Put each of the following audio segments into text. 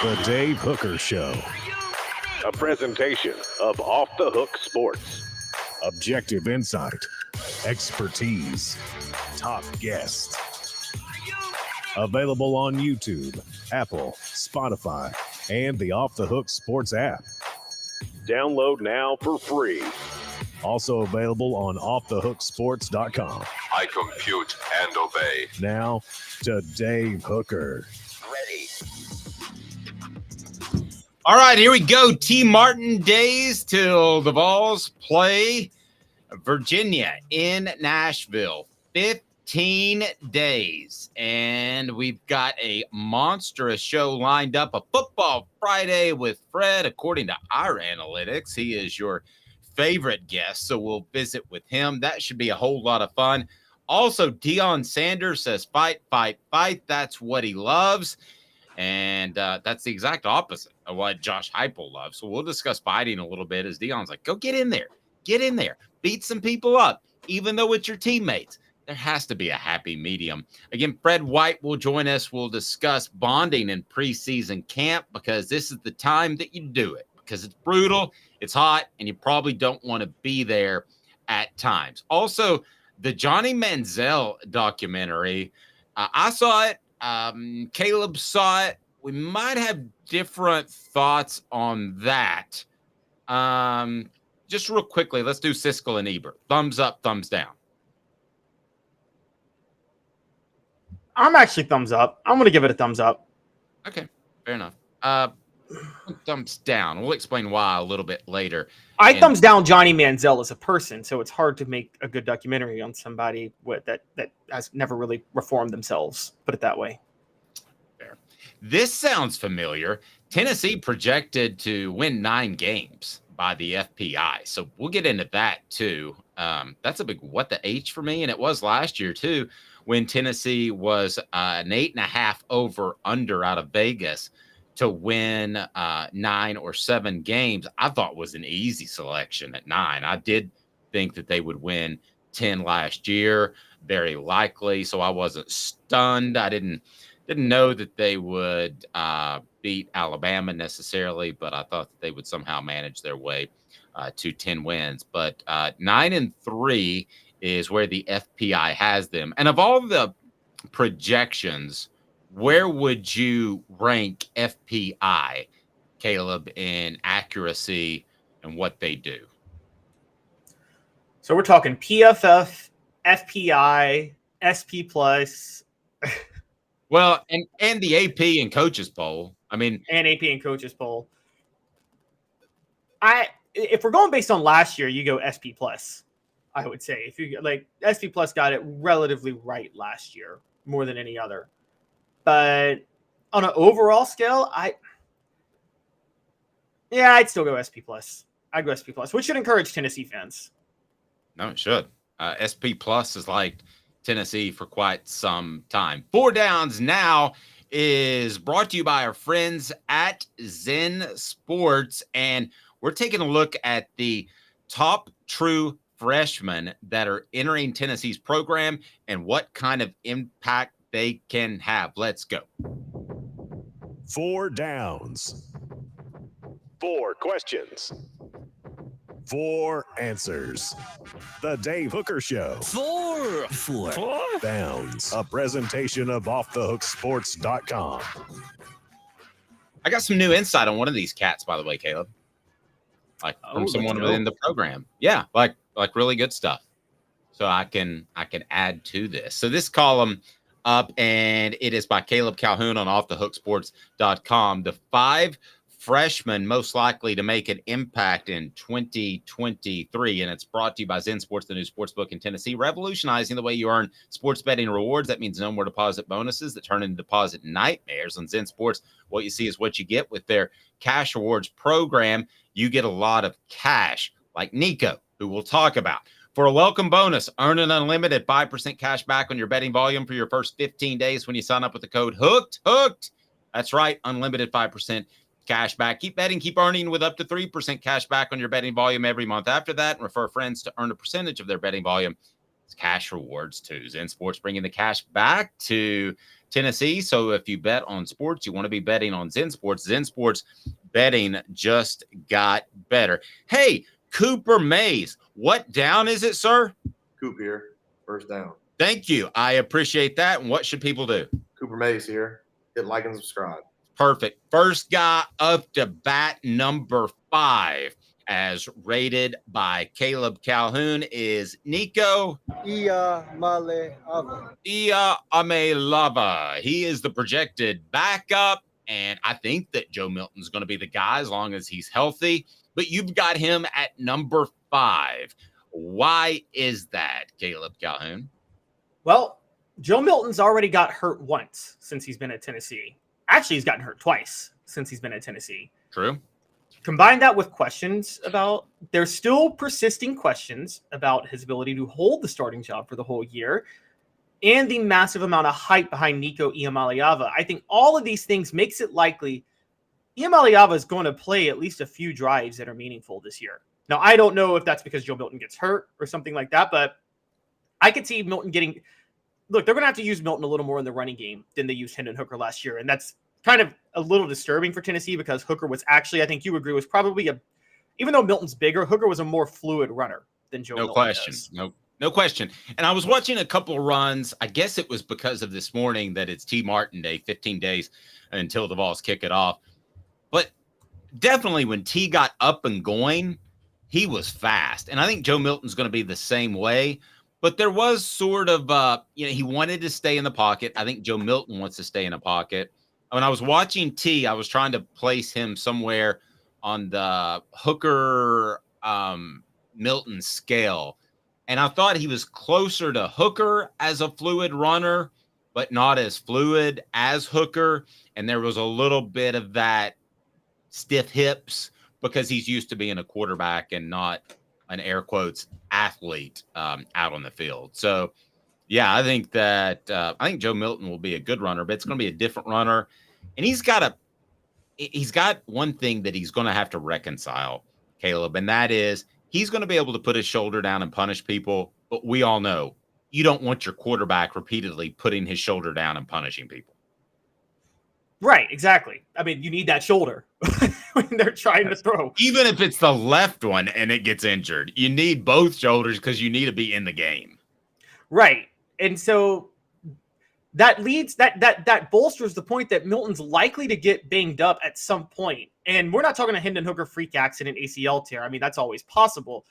The Dave Hooker Show. A presentation of Off the Hook Sports. Objective insight, expertise, top guests. Available on YouTube, Apple, Spotify, and the Off the Hook Sports app. Download now for free. Also available on offthehooksports.com. I compute and obey. Now to Dave Hooker. Ready. All right, here we go. T. Martin days till the Vols play Virginia in Nashville. 15 days. And we've got a monstrous show lined up. A Football Friday with Fred, according to our analytics. He is your favorite guest, so we'll visit with him. That should be a whole lot of fun. Also, Deion Sanders says, fight, fight, fight. That's what he loves. And that's the exact opposite of what Josh Heupel loves. So we'll discuss fighting a little bit as Deion's like, go get in there. Get in there. Beat some people up, even though it's your teammates. There has to be a happy medium. Again, Fred White will join us. We'll discuss bonding in preseason camp because this is the time that you do it because it's brutal, it's hot, and you probably don't want to be there at times. Also, the Johnny Manziel documentary, I saw it. Caleb saw it. We might have different thoughts on that. Just real quickly, let's do Siskel and Ebert. Thumbs up, thumbs down. I'm actually thumbs up. I'm going to give it a thumbs up. Okay, fair enough. Thumbs down. We'll explain why a little bit later. I thumbs down Johnny Manziel as a person, so it's hard to make a good documentary on somebody that has never really reformed themselves. Put it that way. Fair. This sounds familiar. Tennessee projected to win 9 games by the FPI, so we'll get into that too. That's a big what the H for me, and it was last year too when Tennessee was an 8.5 over under out of Vegas to win 9 or 7 games. I thought was an easy selection at 9. I did think that they would win 10 last year, very likely. So I wasn't stunned. I didn't know that they would beat Alabama necessarily, but I thought that they would somehow manage their way to 10 wins. But 9-3 is where the FPI has them. And of all the projections, where would you rank FPI, Caleb, in accuracy and what they do? So we're talking PFF, FPI, SP plus. Well, and the AP and coaches poll. I mean, and AP and coaches poll. If we're going based on last year, you go SP plus. I would say if you like SP plus got it relatively right last year more than any other. But on an overall scale, I'd still go SP plus. I'd go SP plus, which should encourage Tennessee fans. No, it should. SP plus is like Tennessee for quite some time. 4 Downs now is brought to you by our friends at Zen Sports, and we're taking a look at the top true freshmen that are entering Tennessee's program and what kind of impact they can have. Let's go. 4 downs. 4 questions. 4 answers. The Dave Hooker Show. 4 Downs. A presentation of offthehooksports.com. I got some new insight on one of these cats, by the way, Caleb. Like from someone within the program. Yeah, like really good stuff. So I can add to this. So this column up, and it is by Caleb Calhoun on offthehooksports.com. The 5 freshmen most likely to make an impact in 2023, and it's brought to you by Zen Sports, the new sportsbook in Tennessee, revolutionizing the way you earn sports betting rewards. That means no more deposit bonuses that turn into deposit nightmares. On Zen Sports, what you see is what you get with their cash rewards program. You get a lot of cash, like Nico, who we'll talk about. For a welcome bonus, earn an unlimited 5% cash back on your betting volume for your first 15 days when you sign up with the code HOOKED. That's right, unlimited 5% cash back. Keep betting, keep earning with up to 3% cash back on your betting volume every month after that, and refer friends to earn a percentage of their betting volume. cash rewards too. Zen Sports bringing the cash back to Tennessee. So if you bet on sports, you want to be betting on Zen Sports. Zen Sports betting just got better. Hey, Cooper Mays, what down is it, sir? Coop here. First down. Thank you. I appreciate that. And what should people do? Cooper Mays here. Hit like and subscribe. Perfect. First guy up to bat, number 5, as rated by Caleb Calhoun, is Nico Iamaleava. He is the projected backup, and I think that Joe Milton's going to be the guy as long as he's healthy. But you've got him at number 5. Why is that, Caleb Calhoun? Well, Joe Milton's already got hurt once since he's been at Tennessee. Actually, he's gotten hurt twice since he's been at Tennessee. True. Combine that with there's still persisting questions about his ability to hold the starting job for the whole year, and the massive amount of hype behind Nico Iamaleava. I think all of these things makes it likely Iamaleava is going to play at least a few drives that are meaningful this year. Now, I don't know if that's because Joe Milton gets hurt or something like that, but I could see Milton getting – look, they're going to have to use Milton a little more in the running game than they used Hendon Hooker last year, and that's kind of a little disturbing for Tennessee because Hooker was actually, I think you agree, was probably even though Milton's bigger, Hooker was a more fluid runner than Joe Milton does. No question. And I was watching a couple runs. I guess it was because of this morning that it's T. Martin Day, 15 days until the Vols kick it off. But definitely when T got up and going, he was fast. And I think Joe Milton's going to be the same way. But there was sort of, he wanted to stay in the pocket. I think Joe Milton wants to stay in a pocket. When I was watching T, I was trying to place him somewhere on the Hooker Milton scale. And I thought he was closer to Hooker as a fluid runner, but not as fluid as Hooker. And there was a little bit of that stiff hips because he's used to being a quarterback and not an air quotes athlete out on the field. So, yeah, I think Joe Milton will be a good runner, but it's going to be a different runner. And he's got one thing that he's going to have to reconcile, Caleb, and that is he's going to be able to put his shoulder down and punish people. But we all know you don't want your quarterback repeatedly putting his shoulder down and punishing people. Right, exactly. I mean, you need that shoulder when they're trying to throw. Even if it's the left one and it gets injured, you need both shoulders because you need to be in the game. Right. And so that leads that bolsters the point that Milton's likely to get banged up at some point. And we're not talking a Hendon Hooker freak accident ACL tear. I mean, that's always possible.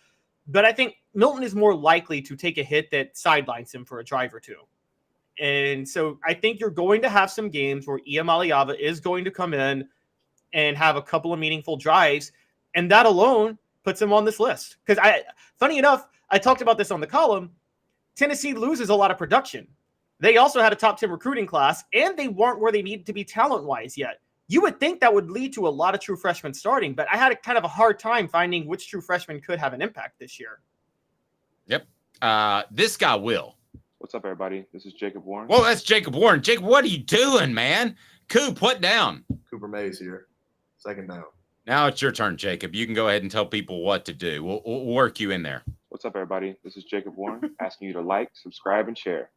But I think Milton is more likely to take a hit that sidelines him for a drive or two. And so I think you're going to have some games where Iamaleava is going to come in and have a couple of meaningful drives. And that alone puts him on this list. Because funny enough, I talked about this on the column. Tennessee loses a lot of production. They also had a top 10 recruiting class, and they weren't where they needed to be talent-wise yet. You would think that would lead to a lot of true freshmen starting, but I had kind of a hard time finding which true freshman could have an impact this year. Yep. This guy will. What's up, everybody? This is Jacob Warren. Well, that's Jacob Warren. Jacob, what are you doing, man? Coop, what down? Cooper Mays here. Second down. Now it's your turn, Jacob. You can go ahead and tell people what to do. We'll work you in there. What's up, everybody? This is Jacob Warren, asking you to like, subscribe, and share.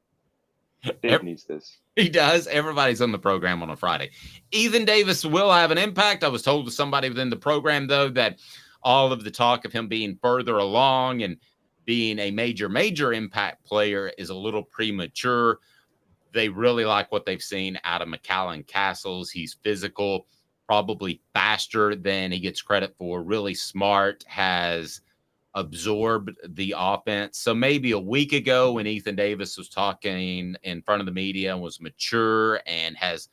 Dave needs this. He does. Everybody's on the program on a Friday. Ethan Davis will have an impact. I was told to somebody within the program, though, that all of the talk of him being further along and being a major impact player is a little premature. They really like what they've seen out of McCallan Castles. He's physical, probably faster than he gets credit for, really smart, has absorbed the offense. So maybe a week ago when Ethan Davis was talking in front of the media and was mature and has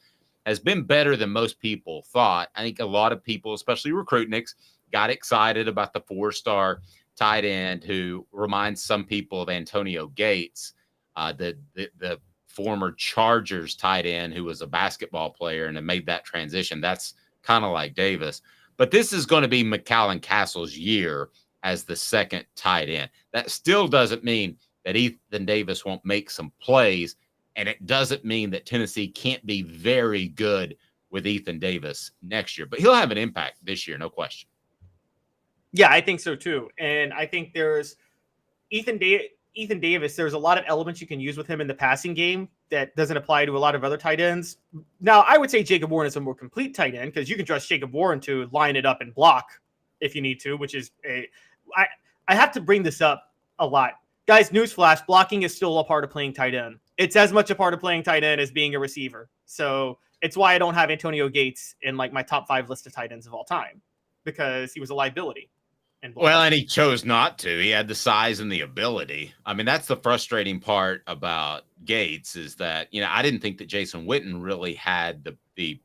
been better than most people thought. I think a lot of people, especially recruitniks, got excited about the 4-star tight end who reminds some people of Antonio Gates, the former Chargers tight end who was a basketball player and made that transition. That's kind of like Davis. But this is going to be McCallan Castle's year as the second tight end. That still doesn't mean that Ethan Davis won't make some plays, and it doesn't mean that Tennessee can't be very good with Ethan Davis next year. But he'll have an impact this year, no question. Yeah, I think so too. And I think there's Ethan Davis. Ethan Davis, there's a lot of elements you can use with him in the passing game that doesn't apply to a lot of other tight ends. Now, I would say Jacob Warren is a more complete tight end because you can trust Jacob Warren to line it up and block if you need to, which is I have to bring this up a lot. Guys, newsflash, blocking is still a part of playing tight end. It's as much a part of playing tight end as being a receiver. So it's why I don't have Antonio Gates in like my top 5 list of tight ends of all time, because he was a liability. Well, and he chose not to. He had the size and the ability. I mean, that's the frustrating part about Gates is that, I didn't think that Jason Witten really had the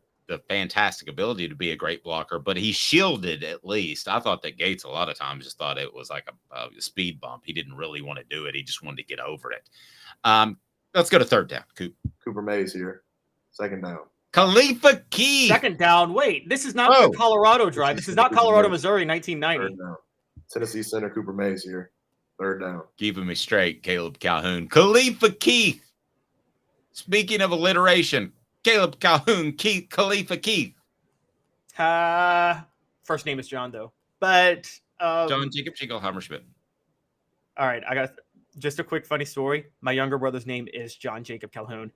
fantastic ability to be a great blocker, but he shielded at least. I thought that Gates a lot of times just thought it was like a speed bump. He didn't really want to do it. He just wanted to get over it. Let's go to third down. Cooper Mays here. Second down. Khalifa Keith. Second down. Wait, this is not the Colorado drive. This is not Colorado, Missouri, 1990. Tennessee center Cooper Mays here. Third down. Keeping me straight, Caleb Calhoun. Khalifa Keith. Speaking of alliteration, Caleb Calhoun, Khalifa Keith. First name is John, though. But John Jacob Schinkelhammer Schmidt. All right, I got just a quick funny story. My younger brother's name is John Jacob Calhoun,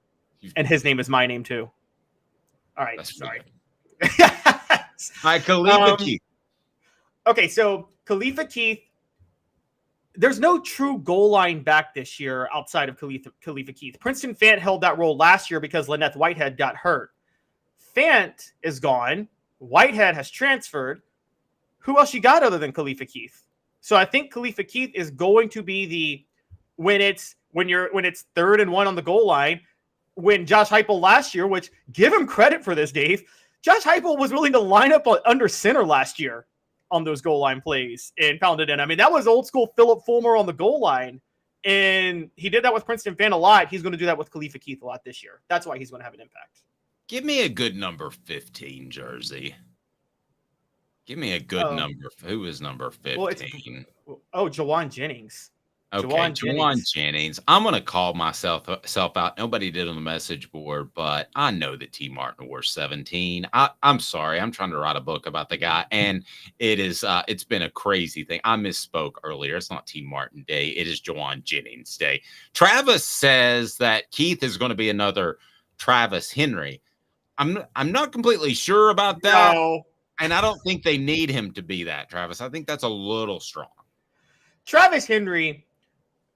and his name is my name too. All right, sorry. Hi, Khalifa Keith. Okay, so Khalifa Keith, there's no true goal line back this year outside of Khalifa Keith. Princeton Fant held that role last year because Lynette Whitehead got hurt. Fant is gone. Whitehead has transferred. Who else you got other than Khalifa Keith? So I think Khalifa Keith is going to be when it's 3rd and 1 on the goal line. When Josh Heupel last year, which give him credit for this, Dave, Josh Heupel was willing to line up under center last year on those goal line plays and pound it in. I mean, that was old school Philip Fulmer on the goal line. And he did that with Princeton Fan a lot. He's going to do that with Khalifa Keith a lot this year. That's why he's going to have an impact. Give me a good number 15 jersey. Give me a good number. Who is number 15? Jawan Jennings. Okay, Jawan Jennings. I'm going to call myself out. Nobody did on the message board, but I know that T. Martin wore 17. I'm sorry. I'm trying to write a book about the guy, and it's been a crazy thing. I misspoke earlier. It's not T. Martin Day. It is Jawan Jennings Day. Travis says that Keith is going to be another Travis Henry. I'm not completely sure about that, and I don't think they need him to be that, Travis. I think that's a little strong. Travis Henry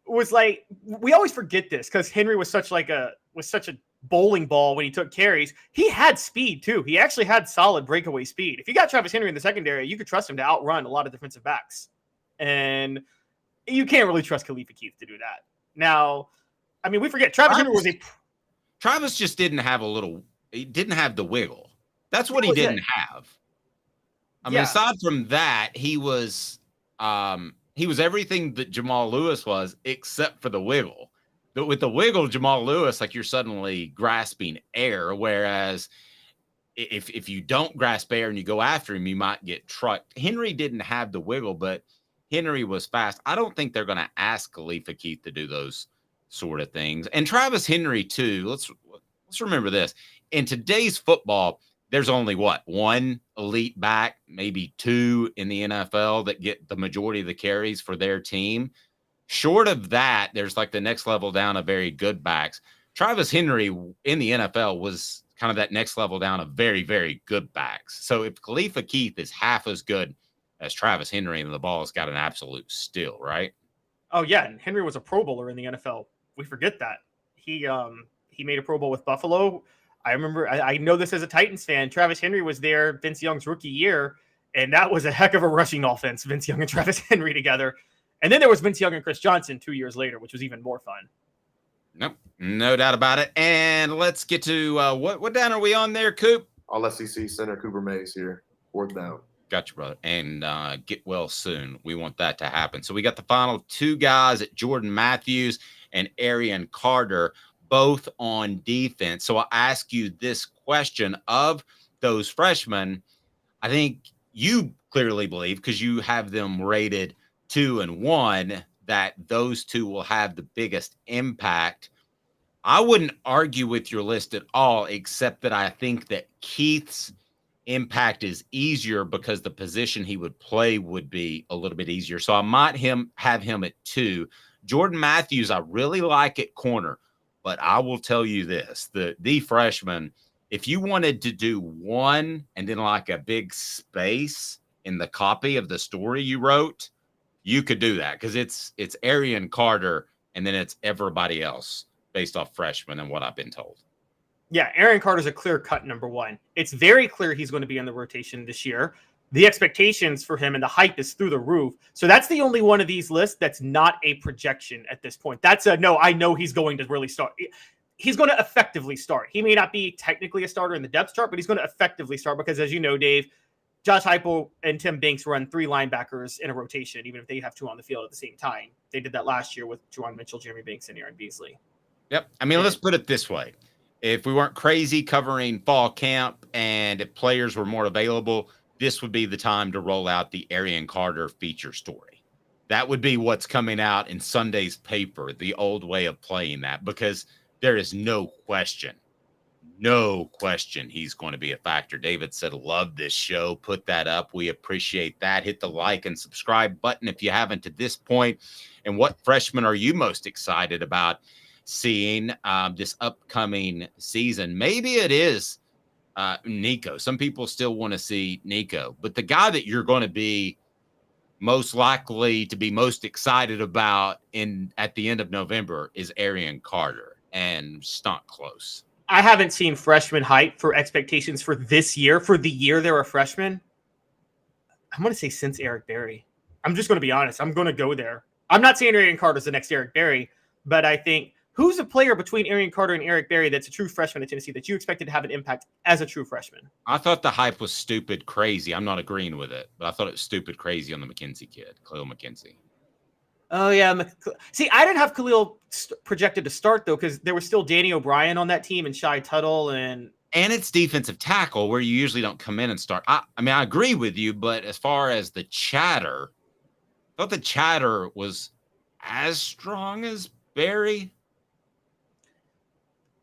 was like, we always forget this because Henry was such a bowling ball when he took carries. He had speed too. He actually had solid breakaway speed. If you got Travis Henry in the secondary, you could trust him to outrun a lot of defensive backs. And you can't really trust Khalifa Keith to do that. Now, I mean, we forget Travis Henry was Travis just didn't have he didn't have the wiggle. That's what he didn't have. I mean, aside from that, he was everything that Jamal Lewis was, except for the wiggle. But with the wiggle, Jamal Lewis, like you're suddenly grasping air. Whereas if you don't grasp air and you go after him, you might get trucked. Henry didn't have the wiggle, but Henry was fast. I don't think they're going to ask Khalifa Keith to do those sort of things. And Travis Henry too. Let's remember this. In today's football, there's only one elite back, maybe 2 in the NFL that get the majority of the carries for their team. Short of that, there's like the next level down of very good backs. Travis Henry in the NFL was kind of that next level down of very, very good backs. So if Khalifa Keith is half as good as Travis Henry, then the ball has got an absolute steal, right? Oh yeah, and Henry was a Pro Bowler in the NFL. We forget that. He made a Pro Bowl with Buffalo. I remember, I know this as a Titans fan, Travis Henry was there Vince Young's rookie year, and that was a heck of a rushing offense, Vince Young and Travis Henry together. And then there was Vince Young and Chris Johnson 2 years later, which was even more fun. Nope, no doubt about it. And let's get to what down are we on there, Coop? All SEC center Cooper Mays here. 4th down. Gotcha, brother. And get well soon. We want that to happen. So we got the final 2 guys at Jordan Matthews and Arian Carter, both on defense. So I'll ask you this question of those freshmen. I think you clearly believe, because you have them rated 2 and 1, that those 2 will have the biggest impact. I wouldn't argue with your list at all, except that I think that Keith's impact is easier because the position he would play would be a little bit easier. So I might have him at 2. Jordan Matthews, I really like at corner, but I will tell you this, the freshman, if you wanted to do one and then like a big space in the copy of the story you wrote, you could do that because it's Arian Carter and then it's everybody else based off freshmen and what I've been told. Yeah, Arian Carter's a clear-cut number one. It's very clear he's going to be in the rotation this year. The expectations for him and the hype is through the roof. So that's the only one of these lists that's not a projection at this point. That's a no, I know he's going to really start. He's going to effectively start. He may not be technically a starter in the depth chart, but he's going to effectively start because, as you know, Dave, Josh Heupel and Tim Banks run 3 linebackers in a rotation, even if they have 2 on the field at the same time. They did that last year with Juwan Mitchell, Jeremy Banks, and Aaron Beasley. Yep. I mean, let's put it this way. If we weren't crazy covering fall camp and if players were more available, this would be the time to roll out the Arian Carter feature story. That would be what's coming out in Sunday's paper, the old way of playing that, because there is no question he's going to be a factor. David said, love this show. Put that up. We appreciate that. Hit the like and subscribe button if you haven't at this point. And what freshman are you most excited about seeing this upcoming season? Maybe it is Nico. Some people still want to see Nico, but the guy that you're going to be most likely to be most excited about at the end of November is Arian Carter, and it's not close. I haven't seen freshman hype for expectations for this year, for the year they're a freshman. I'm going to say since Eric Berry. I'm just going to be honest. I'm going to go there. I'm not saying Arian Carter's the next Eric Berry, but I think who's a player between Arian Carter and Eric Berry that's a true freshman at Tennessee that you expected to have an impact as a true freshman? I thought the hype was stupid crazy. I'm not agreeing with it, but I thought it was stupid crazy on the McKenzie kid, Khalil McKenzie. Oh, yeah. See, I didn't have Khalil projected to start, though, because there was still Danny O'Brien on that team and Shai Tuttle. And it's defensive tackle where you usually don't come in and start. I mean, I agree with you, but as far as the chatter, I thought the chatter was as strong as Berry.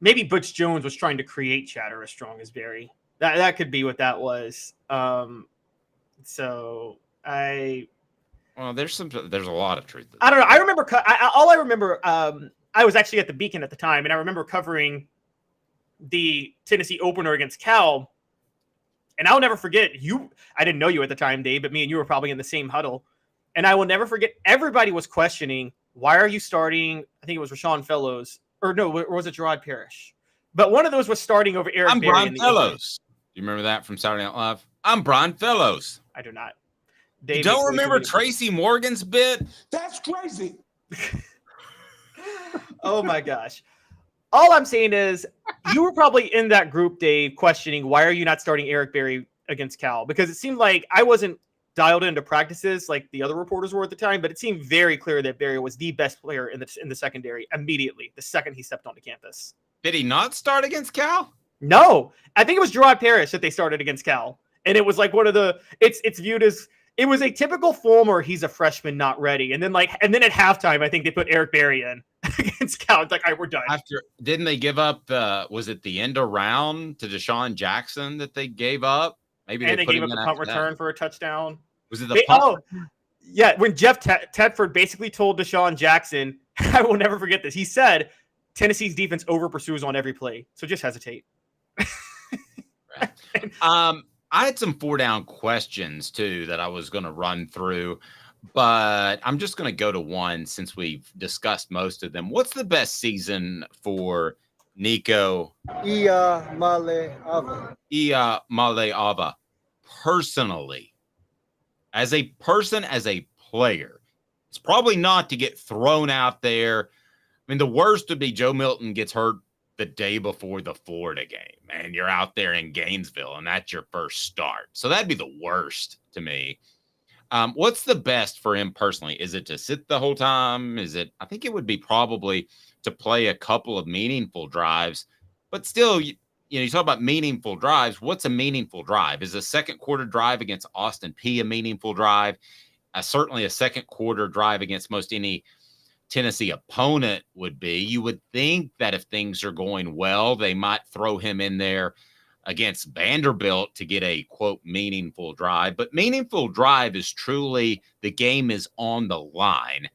Maybe Butch Jones was trying to create chatter as strong as Berry. That could be what that was. Well, there's a lot of truth. I don't know. I remember. I remember. I was actually at the Beacon at the time, and I remember covering the Tennessee opener against Cal. And I'll never forget you. I didn't know you at the time, Dave, but me and you were probably in the same huddle. And I will never forget. Everybody was questioning, why are you starting? I think it was Rashawn Fellows. Or no, or was it Gerard Parrish? But one of those was starting over Eric Berry. I'm Brian Fellows. Do you remember that from Saturday Night Live? I'm Brian Fellows. I do not. You don't remember Tracy Morgan's bit? That's crazy. Oh, my gosh. All I'm saying is you were probably in that group, Dave, questioning why are you not starting Eric Berry against Cal? Because it seemed like I wasn't dialed into practices like the other reporters were at the time, but it seemed very clear that Berry was the best player in the secondary immediately, the second he stepped onto campus. Did he not start against Cal? No. I think it was Gerard Parrish that they started against Cal. And it was like one of the it's viewed as it was a typical Fulmer, he's a freshman not ready. And then at halftime, I think they put Eric Berry in against Cal. It's like, all right, we're done. Didn't they give up was it the end around to Deshaun Jackson that they gave up? Maybe they gave up a punt return for a touchdown. Was it the punt? Oh, yeah. When Jeff Tedford basically told Deshaun Jackson, I will never forget this. He said, Tennessee's defense over pursues on every play. So just hesitate. I had some 4-down questions too that I was going to run through, but I'm just going to go to one since we've discussed most of them. What's the best season for Nico Maleava? Personally, as a person, as a player, it's probably not to get thrown out there. I mean, the worst would be Joe Milton gets hurt the day before the Florida game and you're out there in Gainesville and that's your first start. So that'd be the worst to me. What's the best for him personally? Is it to sit the whole time? I think it would be probably to play a couple of meaningful drives, but still, you talk about meaningful drives. What's a meaningful drive? Is a second quarter drive against Austin Peay a meaningful drive? Certainly a second quarter drive against most any Tennessee opponent would be. You would think that if things are going well, they might throw him in there against Vanderbilt to get a, quote, meaningful drive. But meaningful drive is truly the game is on the line.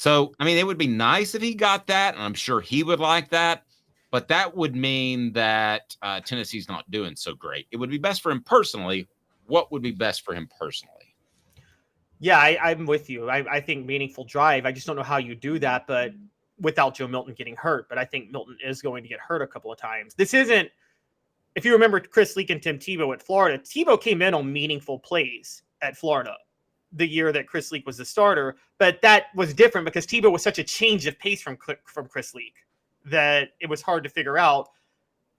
So, I mean, it would be nice if he got that, and I'm sure he would like that. But that would mean that Tennessee's not doing so great. It would be best for him personally. What would be best for him personally? Yeah, I'm with you. I think meaningful drive. I just don't know how you do that, but without Joe Milton getting hurt. But I think Milton is going to get hurt a couple of times. This isn't, if you remember Chris Leak and Tim Tebow at Florida, Tebow came in on meaningful plays at Florida the year that Chris Leak was the starter. But that was different because Tebow was such a change of pace from Chris Leak that it was hard to figure out.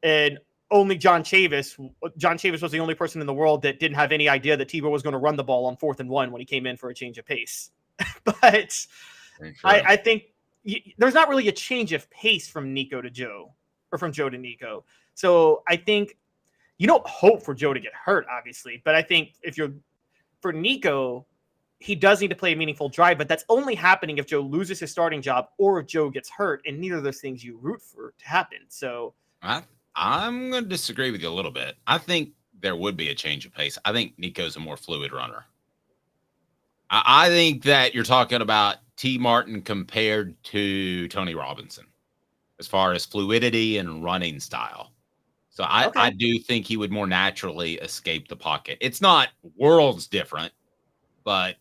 And only John Chavis was the only person in the world that didn't have any idea that Tebow was going to run the ball on 4th and 1 when he came in for a change of pace. But I think there's not really a change of pace from Nico to Joe, or from Joe to Nico. So I think you don't hope for Joe to get hurt, obviously. But I think for Nico, he does need to play a meaningful drive, but that's only happening if Joe loses his starting job or if Joe gets hurt, and neither of those things you root for to happen. So I'm going to disagree with you a little bit. I think there would be a change of pace. I think Nico's a more fluid runner. I think that you're talking about T. Martin compared to Tony Robinson as far as fluidity and running style. So I do think he would more naturally escape the pocket. It's not worlds different, but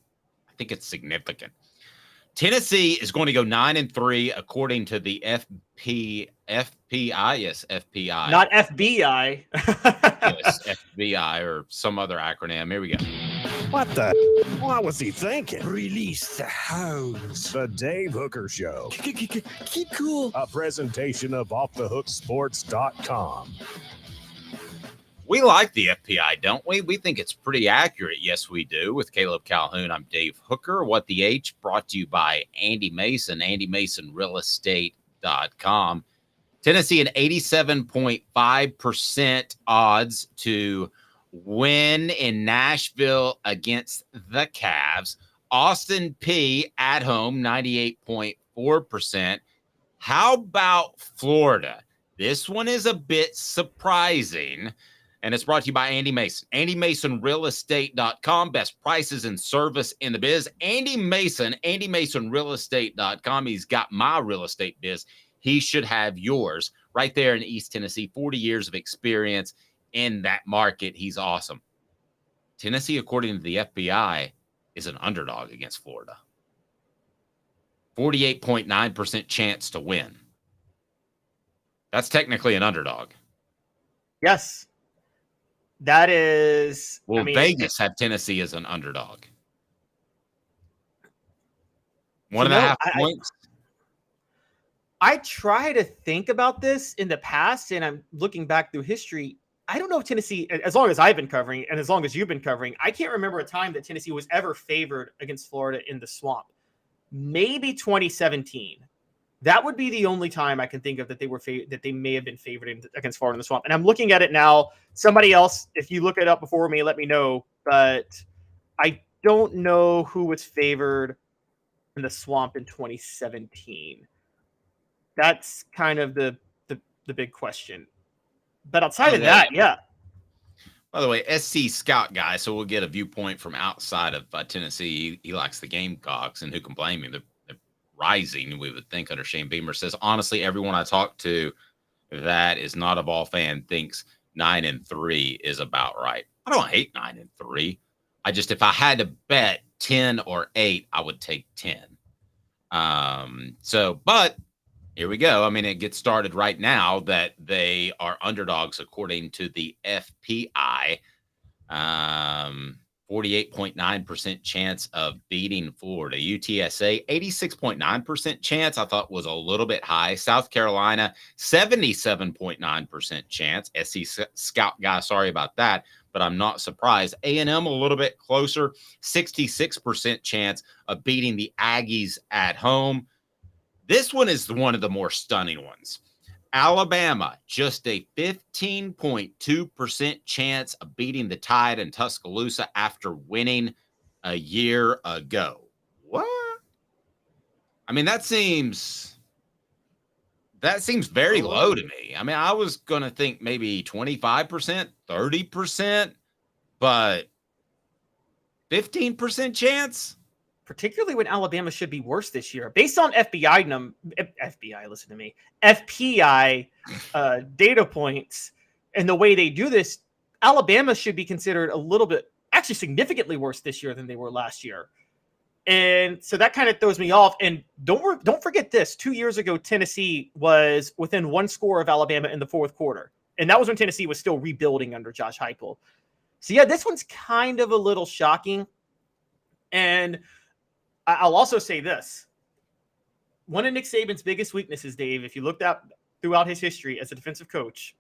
I think it's significant. Tennessee is going to go 9-3 according to the FPI. Yes, FPI. Not FBI. Yes, FBI or some other acronym. Here we go. What the? What was he thinking? Release the hounds. The Dave Hooker Show. Keep cool. A presentation of offthehooksports.com. We like the FPI, don't we? We think it's pretty accurate. Yes, we do. With Caleb Calhoun, I'm Dave Hooker. What the H, brought to you by Andy Mason, AndyMasonRealEstate.com. Tennessee an 87.5% odds to win in Nashville against the Cavs. Austin P at home, 98.4%. How about Florida? This one is a bit surprising. And it's brought to you by Andy Mason. AndyMasonRealEstate.com. Best prices and service in the biz. Andy Mason, AndyMasonRealEstate.com. He's got my real estate biz. He should have yours right there in East Tennessee. 40 years of experience in that market. He's awesome. Tennessee, according to the FBI, is an underdog against Florida. 48.9% chance to win. That's technically an underdog. Yes. That is. Well, Vegas had Tennessee as an underdog. 1.5 points. I try to think about this in the past, and I'm looking back through history. I don't know if Tennessee, as long as I've been covering and as long as you've been covering, I can't remember a time that Tennessee was ever favored against Florida in the Swamp. Maybe 2017. That would be the only time I can think of that they may have been favored against Florida in the Swamp. And I'm looking at it now. Somebody else, if you look it up before me, let me know. But I don't know who was favored in the Swamp in 2017. That's kind of the big question. But outside of that, yeah. By the way, SC Scout guy, so we'll get a viewpoint from outside of Tennessee. He likes the Gamecocks, and who can blame him? They're rising, we would think, under Shane Beamer. Says, honestly, everyone I talk to that is not a Vol fan thinks 9-3 is about right. I don't hate 9-3. I just, if I had to bet 10 or 8, I would take 10. But here we go. I mean, it gets started right now that they are underdogs according to the FPI. 48.9% chance of beating Florida. UTSA, 86.9% chance. I thought was a little bit high. South Carolina, 77.9% chance. SC Scout guy, sorry about that, but I'm not surprised. A&M a little bit closer, 66% chance of beating the Aggies at home. This one is one of the more stunning ones. Alabama, just a 15.2% chance of beating the Tide in Tuscaloosa after winning a year ago. What? I mean, that seems very low to me. I mean, I was going to think maybe 25%, 30%, but 15% chance? particularly when Alabama should be worse this year. Based on FPI data points and the way they do this, Alabama should be considered a little bit, actually significantly worse this year than they were last year. And so that kind of throws me off. And don't forget this. 2 years ago, Tennessee was within one score of Alabama in the fourth quarter. And that was when Tennessee was still rebuilding under Josh Heupel. So, yeah, this one's kind of a little shocking. And I'll also say this. One of Nick Saban's biggest weaknesses, Dave, if you looked at throughout his history as a defensive coach,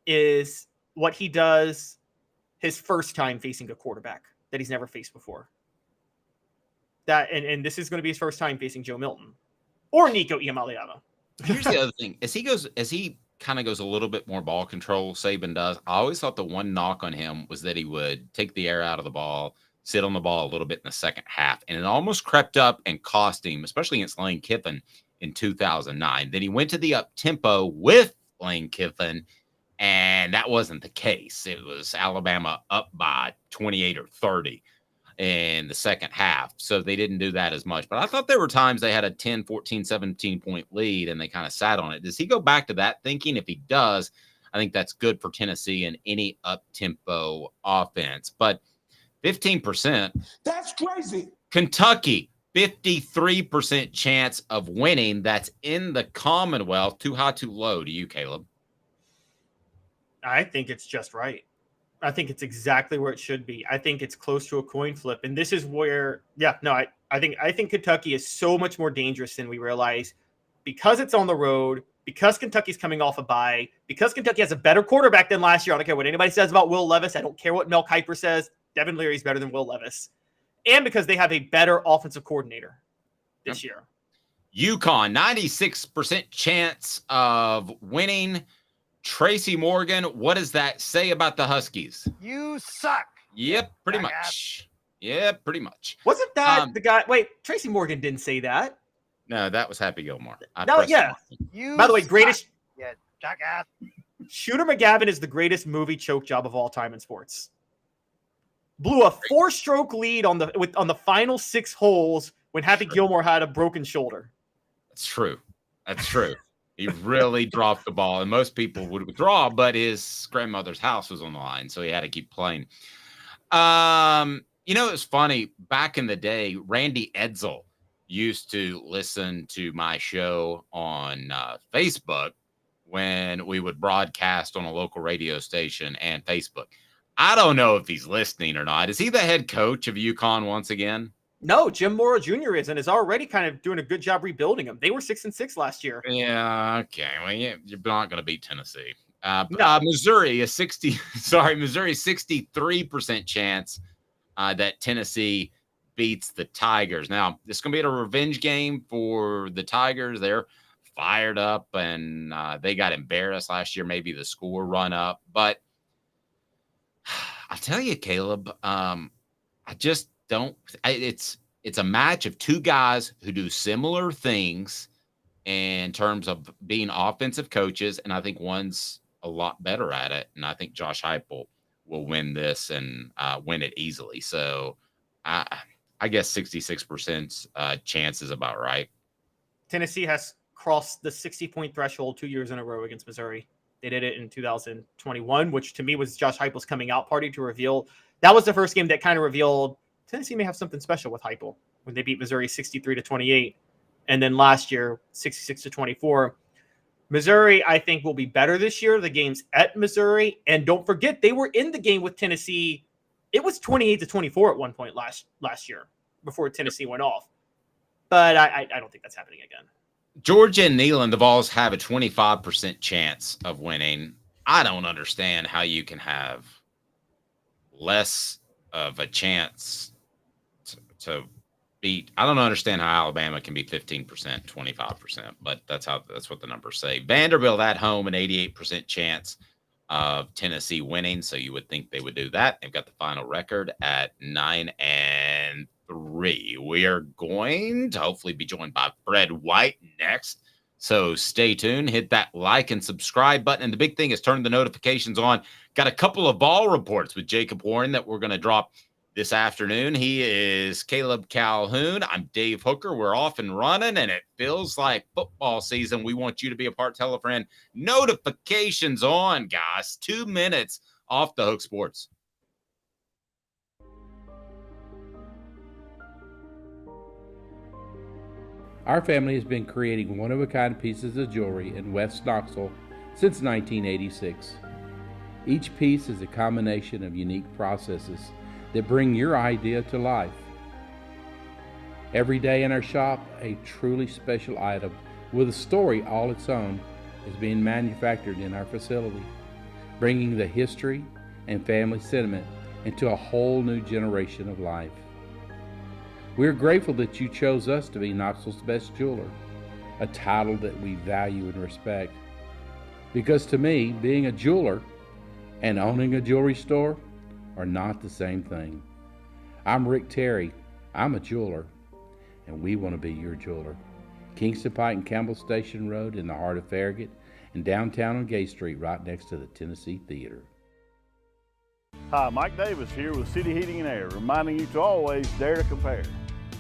is what he does his first time facing a quarterback that he's never faced before. And this is going to be his first time facing Joe Milton or Nico Iamaleava. Here's the other thing. As he kind of goes a little bit more ball control, Saban does. I always thought the one knock on him was that he would take the air out of the ball, sit on the ball a little bit in the second half. And it almost crept up and cost him, especially against Lane Kiffin in 2009. Then he went to the up tempo with Lane Kiffin, and that wasn't the case. It was Alabama up by 28 or 30 in the second half. So they didn't do that as much. But I thought there were times they had a 10, 14, 17-point lead, and they kind of sat on it. Does he go back to that thinking? If he does, I think that's good for Tennessee in any up-tempo offense. But 15%. That's crazy. Kentucky, 53% chance of winning. That's in the Commonwealth. Too high, too low to you, Caleb? I think it's just right. I think it's exactly where it should be. I think it's close to a coin flip. And this is where, I think Kentucky is so much more dangerous than we realize because it's on the road, because Kentucky's coming off a bye, because Kentucky has a better quarterback than last year. I don't care what anybody says about Will Levis. I don't care what Mel Kiper says. Devin Leary's better than Will Levis. And because they have a better offensive coordinator this year. UConn, 96% chance of winning. Tracy Morgan, what does that say about the Huskies? You suck. Yep, pretty much. Yeah, pretty much. Wasn't that the guy? Wait, Tracy Morgan didn't say that. No, that was Happy Gilmore. No, yeah. By the way, greatest. Yeah, jackass. Shooter McGavin is the greatest movie choke job of all time in sports. Blew a 4-stroke lead on the final 6 holes when Happy Gilmore had a broken shoulder. That's true. That's true. He really dropped the ball, and most people would withdraw, but his grandmother's house was on the line, so he had to keep playing. It's funny. Back in the day, Randy Edsel used to listen to my show on Facebook when we would broadcast on a local radio station and Facebook. I don't know if he's listening or not. Is he the head coach of UConn once again? No, Jim Mora Jr. is already kind of doing a good job rebuilding them. They were 6-6 last year. Yeah, okay. Well, you're not going to beat Tennessee. No. Missouri 63% chance that Tennessee beats the Tigers. Now, this is going to be a revenge game for the Tigers. They're fired up, and they got embarrassed last year. Maybe the score run up. But I'll tell you, Caleb, I just don't. It's a match of two guys who do similar things in terms of being offensive coaches, and I think one's a lot better at it. And I think Josh Heupel will win this and win it easily. So I guess 66% chance is about right. Tennessee has crossed the 60-point threshold 2 years in a row against Missouri. They did it in 2021, which to me was Josh Heupel's coming out party to reveal. That was the first game that kind of revealed Tennessee may have something special with Heupel when they beat Missouri 63-28. And then last year, 66-24. Missouri, I think, will be better this year. The game's at Missouri. And don't forget, they were in the game with Tennessee. It was 28-24 at one point last year before Tennessee went off. But I don't think that's happening again. Georgia and Neyland, the Vols have a 25% chance of winning. I don't understand how you can have less of a chance to beat. I don't understand how Alabama can be 15%, 25%, but that's what the numbers say. Vanderbilt at home, an 88% chance of Tennessee winning. So you would think they would do that. They've got the final record at 9-3. We are going to hopefully be joined by Fred White next. So stay tuned, hit that like and subscribe button. And the big thing is turn the notifications on. Got a couple of ball reports with Jacob Warren that we're going to drop This afternoon, he is Caleb Calhoun. I'm Dave Hooker. We're off and running, and it feels like football season. We want you to be a part. Tell a friend. Notifications on, guys. 2 minutes off the Hook Sports. Our family has been creating one-of-a-kind pieces of jewelry in West Knoxville since 1986. Each piece is a combination of unique processes that bring your idea to life. Every day in our shop, a truly special item with a story all its own is being manufactured in our facility, bringing the history and family sentiment into a whole new generation of life. We're grateful that you chose us to be Knoxville's best jeweler, a title that we value and respect. Because to me, being a jeweler and owning a jewelry store are not the same thing. I'm Rick Terry. I'm a jeweler, and we want to be your jeweler. Kingston Pike and Campbell Station Road in the heart of Farragut, and downtown on Gay Street right next to the Tennessee Theater. Hi, Mike Davis here with City Heating and Air, reminding you to always dare to compare.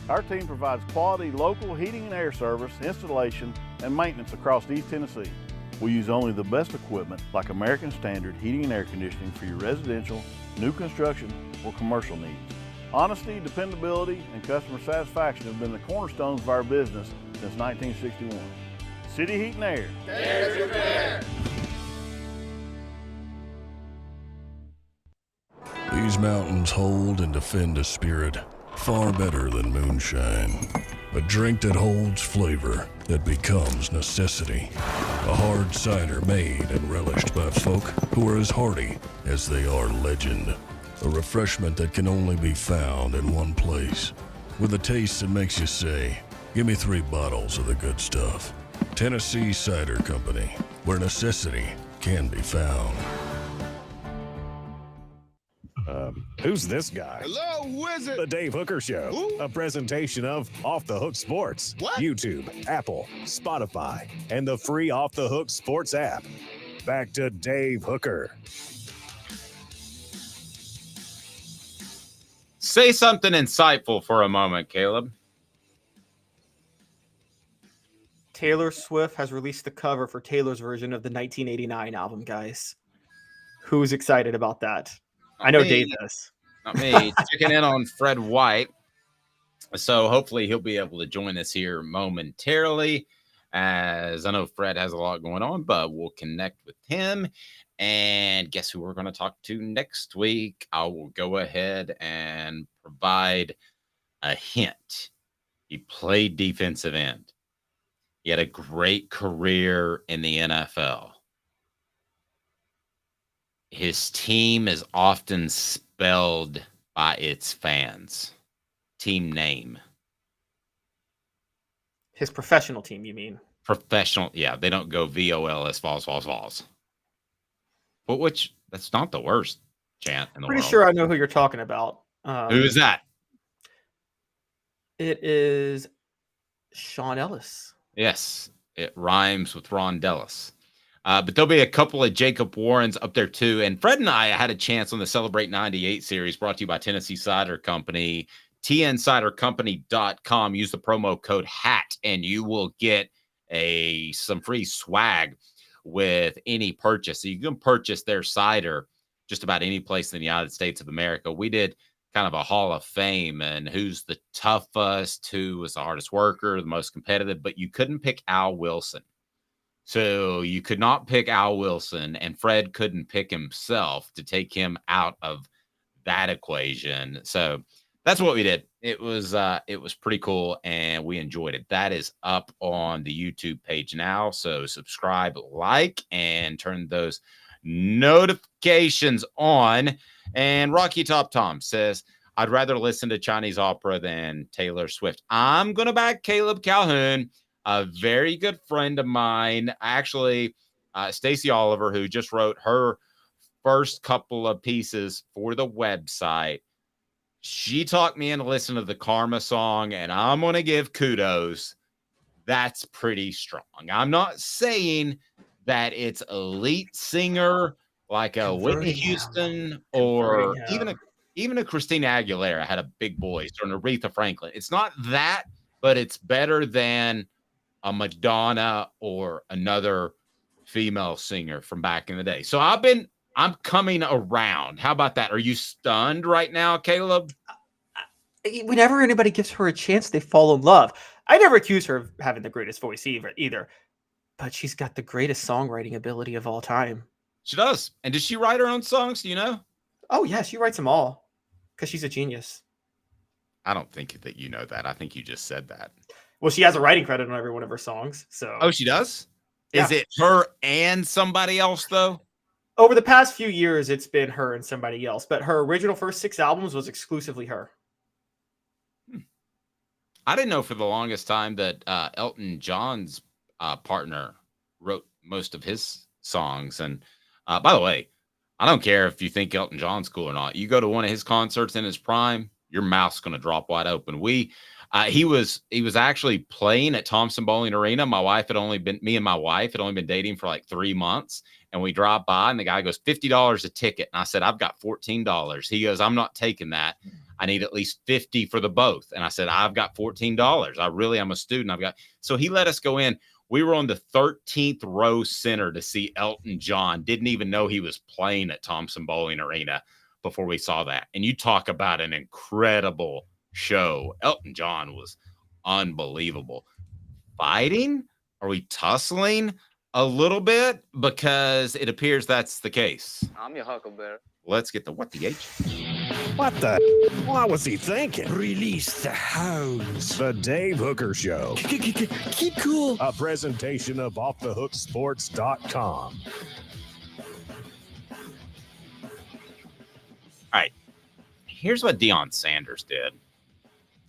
Our team provides quality local heating and air service, installation, and maintenance across East Tennessee. We use only the best equipment like American Standard heating and air conditioning for your residential, new construction, or commercial needs. Honesty, dependability, and customer satisfaction have been the cornerstones of our business since 1961. City Heat and Air. Dare to compare. These mountains hold and defend a spirit far better than moonshine. A drink that holds flavor, that becomes necessity. A hard cider made and relished by folk who are as hearty as they are legend. A refreshment that can only be found in one place, with a taste that makes you say, give me 3 bottles of the good stuff. Tennessee Cider Company, where necessity can be found. Who's this guy? Hello, wizard. The Dave Hooker Show, a presentation of Off the Hook Sports. What? YouTube, Apple, Spotify, and the free Off the Hook Sports app. Back to Dave Hooker. Say something insightful for a moment, Caleb. Taylor Swift has released the cover for Taylor's version of the 1989 album, guys. Who's excited about that? I know Dave is. Not me. Checking in on Fred White. So hopefully he'll be able to join us here momentarily, as I know Fred has a lot going on, but we'll connect with him. And guess who we're going to talk to next week? I will go ahead and provide a hint. He played defensive end. He had a great career in the NFL. His team is often spelled by its fans. Team name. His professional team, you mean? Professional, yeah. They don't go VOLS, Vols. But which, that's not the worst chant in the world. Pretty sure I know who you're talking about. Who is that? It is Sean Ellis. Yes, it rhymes with Ron Dellis. But there'll be a couple of Jacob Warrens up there too. And Fred and I had a chance on the Celebrate 98 series brought to you by Tennessee Cider Company, tncidercompany.com. Use the promo code HAT and you will get some free swag with any purchase. So you can purchase their cider just about any place in the United States of America. We did kind of a hall of fame and who's the toughest, who was the hardest worker, the most competitive, but you couldn't pick Al Wilson. So you could not pick Al Wilson, and Fred couldn't pick himself to take him out of that equation. So that's what we did. It was pretty cool, and we enjoyed it. That is up on the YouTube page now. So subscribe, like, and turn those notifications on. And Rocky Top Tom says, I'd rather listen to Chinese opera than Taylor Swift. I'm going to back Caleb Calhoun. A very good friend of mine, actually, Stacey Oliver, who just wrote her first couple of pieces for the website. She talked me into listening to the Karma song, and I'm going to give kudos. That's pretty strong. I'm not saying that it's elite singer like a Whitney Houston or even even a Christina Aguilera had a big voice, or an Aretha Franklin. It's not that, but it's better than a Madonna or another female singer from back in the day. So I'm coming around. How about that? Are you stunned right now, Caleb? Whenever anybody gives her a chance, they fall in love. I never accuse her of having the greatest voice either, but she's got the greatest songwriting ability of all time. She does. And does she write her own songs? Do you know? Oh, yeah, she writes them all because she's a genius. I don't think that you know that. I think you just said that. Well, she has a writing credit on every one of her songs. So. Oh, she does? Yeah. Is it her and somebody else, though? Over the past few years, it's been her and somebody else, but her original first 6 albums was exclusively her. I didn't know for the longest time that Elton John's partner wrote most of his songs. And by the way, I don't care if you think Elton John's cool or not. You go to one of his concerts in his prime, your mouth's going to drop wide open. He was actually playing at Thompson Bowling Arena. Me and my wife had only been dating for like 3 months. And we drive by and the guy goes, $50 a ticket. And I said, I've got $14. He goes, I'm not taking that. I need at least 50 for the both. And I said, I've got $14. I'm a student. So he let us go in. We were on the 13th row center to see Elton John. Didn't even know he was playing at Thompson Bowling Arena before we saw that. And you talk about an incredible show. Elton John was unbelievable. Fighting? Are we tussling a little bit? Because it appears that's the case. I'm your Huckleberry. Let's get what the H. What the? What was he thinking? Release the hounds. The Dave Hooker Show. Keep cool. A presentation of offthehooksports.com. All right. Here's what Deion Sanders did.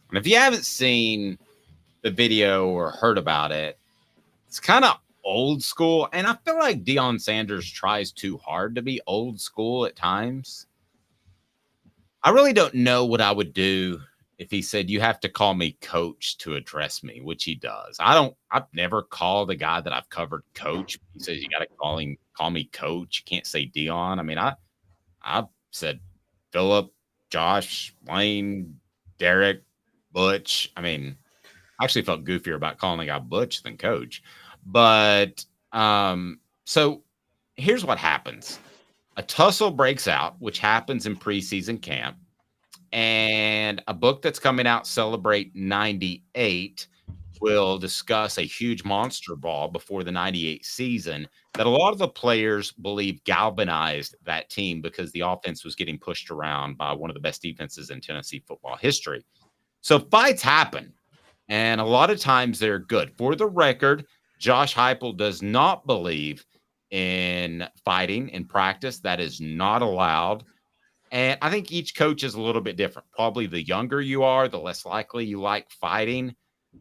And if you haven't seen the video or heard about it, it's kind of old school. And I feel like Deion Sanders tries too hard to be old school at times. I really don't know what I would do if he said, you have to call me coach to address me, which he does. I've never called a guy that I've covered coach. He says, you got to call me coach. You can't say Deion. I mean, I've said Philip, Josh, Wayne, Derek, Butch. I mean, I actually felt goofier about calling a guy Butch than coach. But so here's what happens. A tussle breaks out, which happens in preseason camp. And a book that's coming out, Celebrate 98, will discuss a huge monster ball before the 98 season that a lot of the players believe galvanized that team because the offense was getting pushed around by one of the best defenses in Tennessee football history. So fights happen, and a lot of times they're good. For the record, Josh Heupel does not believe in fighting in practice. That is not allowed. And I think each coach is a little bit different. Probably the younger you are, the less likely you like fighting.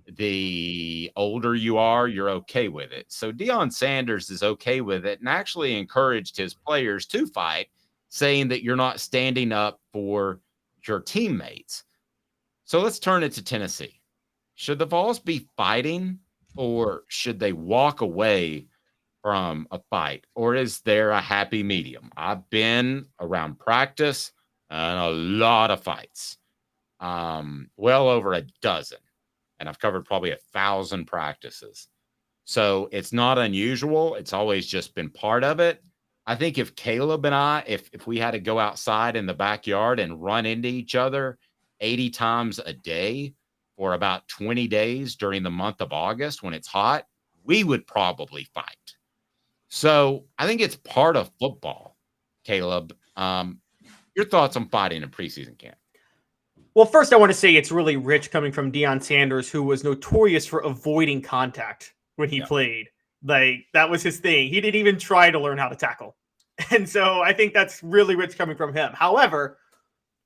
The older you are, you're okay with it. So Deion Sanders is okay with it and actually encouraged his players to fight, saying that you're not standing up for your teammates. So let's turn it to Tennessee. Should the Vols be fighting, or should they walk away from a fight, or is there a happy medium? I've been around practice and a lot of fights, well over a dozen, and I've covered probably 1,000 practices. So it's not unusual. It's always just been part of it. I think if Caleb and I, if we had to go outside in the backyard and run into each other 80 times a day for about 20 days during the month of August when it's hot, we would probably fight. So I think it's part of football. Caleb, your thoughts on fighting in preseason camp? Well, first I want to say it's really rich coming from Deion Sanders, who was notorious for avoiding contact when he played. Like, that was his thing. He didn't even try to learn how to tackle. And so I think that's really rich coming from him. However,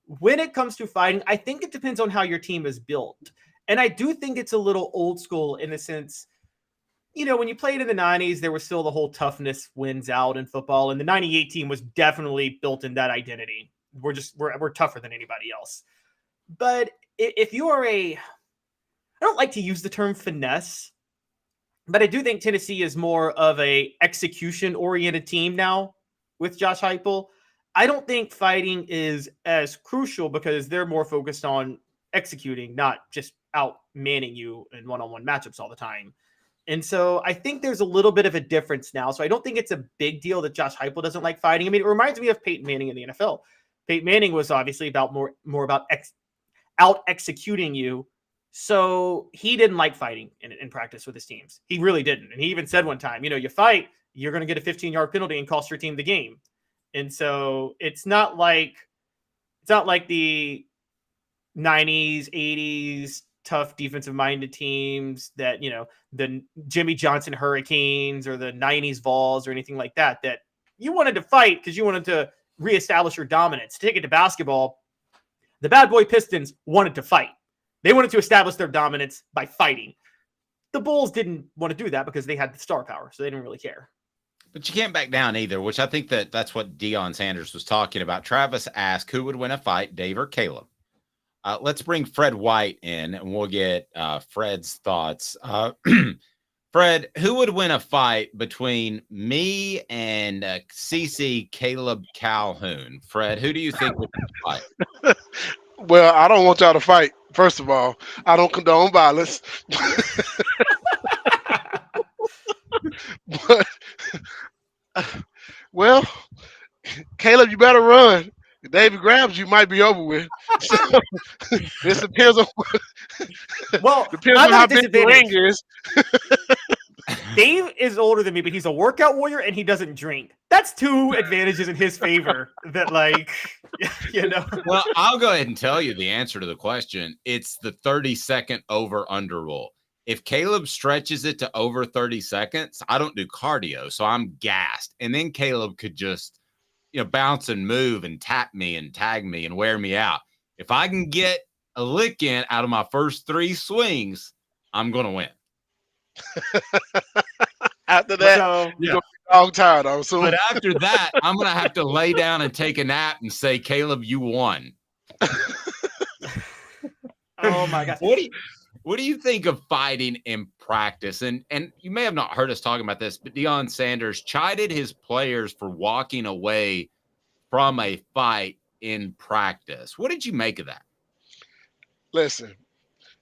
when it comes to fighting, I think it depends on how your team is built. And I do think it's a little old school in the sense, you know, when you played in the 90s, there was still the whole toughness wins out in football. And the 98 team was definitely built in that identity. We're tougher than anybody else. But if you are I don't like to use the term finesse, but I do think Tennessee is more of a execution-oriented team now with Josh Heupel. I don't think fighting is as crucial because they're more focused on executing, not just out manning you in one-on-one matchups all the time. And so I think there's a little bit of a difference now. So I don't think it's a big deal that Josh Heupel doesn't like fighting. I mean, it reminds me of Peyton Manning in the NFL. Peyton Manning was obviously about more about out executing you. So he didn't like fighting in practice with his teams. He really didn't. And he even said one time, you fight, you're going to get a 15-yard penalty and cost your team the game. And so it's not like the 90s, 80s tough defensive-minded teams that, the Jimmy Johnson Hurricanes or the 90s Vols or anything like that you wanted to fight because you wanted to reestablish your dominance. To take it to basketball, the bad boy Pistons wanted to fight. They wanted to establish their dominance by fighting. The Bulls didn't want to do that because they had the star power, so they didn't really care. But you can't back down either, which I think that's what Deion Sanders was talking about. Travis asked, who would win a fight, Dave or Caleb? Let's bring Fred White in, and we'll get Fred's thoughts. Fred, who would win a fight between me and CC Caleb Calhoun? Fred, who do you think would win a fight? Well, I don't want y'all to fight. First of all, I don't condone violence. But, well, Caleb, you better run. If David grabs you, might be over with. So, this depends on how big the ring is. Dave is older than me, but he's a workout warrior and he doesn't drink. That's two advantages in his favor that, Well, I'll go ahead and tell you the answer to the question. It's the 30-second over-under rule. If Caleb stretches it to over 30 seconds, I don't do cardio, so I'm gassed. And then Caleb could just, bounce and move and tap me and tag me and wear me out. If I can get a lick in out of my first 3 swings, I'm going to win. After that, you're going to be dog tired, I'm assuming. But after that, I'm going to have to lay down and take a nap and say, Caleb, you won. Oh, my gosh. What do you think of fighting in practice? And you may have not heard us talking about this, but Deion Sanders chided his players for walking away from a fight in practice. What did you make of that? Listen,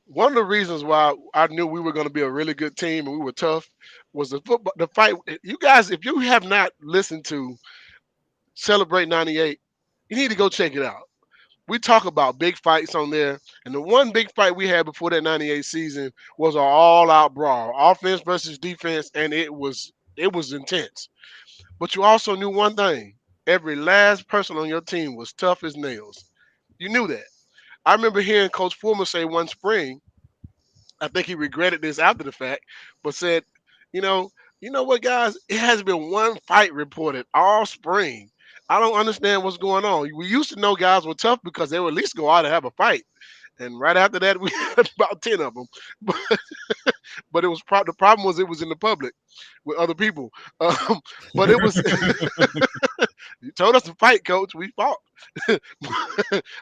one of the reasons why I knew we were going to be a really good team and we were tough was the fight. You guys, if you have not listened to Celebrate 98, you need to go check it out. We talk about big fights on there, and the one big fight we had before that 98 season was an all-out brawl, offense versus defense, and it was intense. But you also knew one thing. Every last person on your team was tough as nails. You knew that. I remember hearing Coach Foreman say one spring, I think he regretted this after the fact, but said, you know what, guys? It hasn't been one fight reported all spring. I don't understand what's going on. We used to know guys were tough because they would at least go out and have a fight. And right after that, we had about 10 of them. But it was the problem was it was in the public with other people. But it was you told us to fight, coach. We fought. I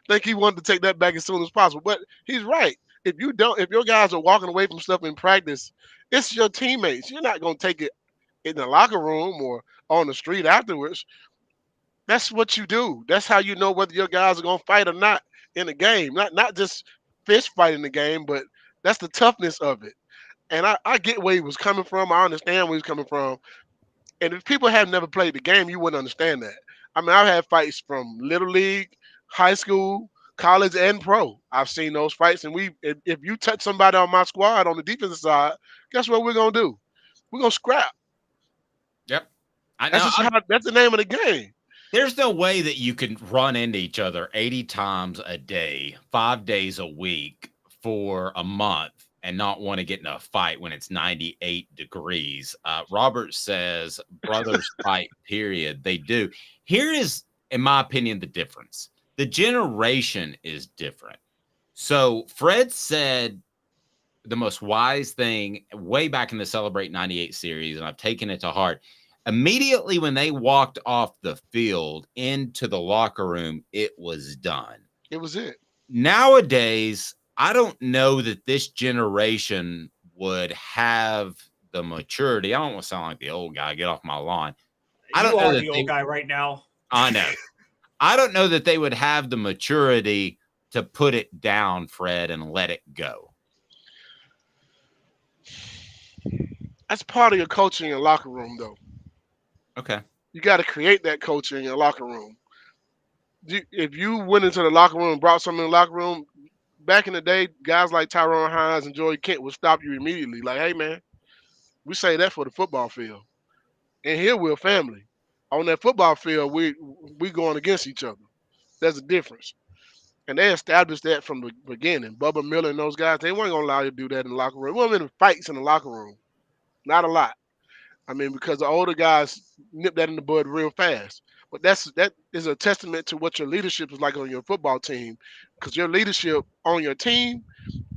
think he wanted to take that back as soon as possible. But he's right. If your guys are walking away from stuff in practice, it's your teammates. You're not going to take it in the locker room or on the street afterwards. That's what you do. That's how you know whether your guys are going to fight or not in the game. Not just fist fight in the game, but that's the toughness of it. And I get where he was coming from. I understand where he's coming from. And if people have never played the game, you wouldn't understand that. I mean, I've had fights from little league, high school, college, and pro. I've seen those fights. And if you touch somebody on my squad on the defensive side, guess what we're going to do? We're going to scrap. Yep. I know. That's the name of the game. There's no way that you can run into each other 80 times a day, 5 days a week for a month and not want to get in a fight when it's 98 degrees. Robert says brothers fight, period. They do. Here is, in my opinion, the difference. The generation is different. So Fred said the most wise thing way back in the Celebrate 98 series, and I've taken it to heart. Immediately when they walked off the field into the locker room, it was done. It was it. Nowadays, I don't know that this generation would have the maturity. I don't want to sound like the old guy. Get off my lawn. I don't know the old guy right now. I know. I don't know that they would have the maturity to put it down, Fred, and let it go. That's part of your coaching in your locker room, though. Okay. You got to create that culture in your locker room. If you went into the locker room and brought something in the locker room, back in the day, guys like Tyrone Hines and Joey Kent would stop you immediately. Like, hey, man, we say that for the football field. And here we're family. On that football field, we going against each other. There's a difference. And they established that from the beginning. Bubba Miller and those guys, they weren't going to allow you to do that in the locker room. There weren't many fights in the locker room. Not a lot. I mean, because the older guys nip that in the bud real fast. But that is a testament to what your leadership is like on your football team, because your leadership on your team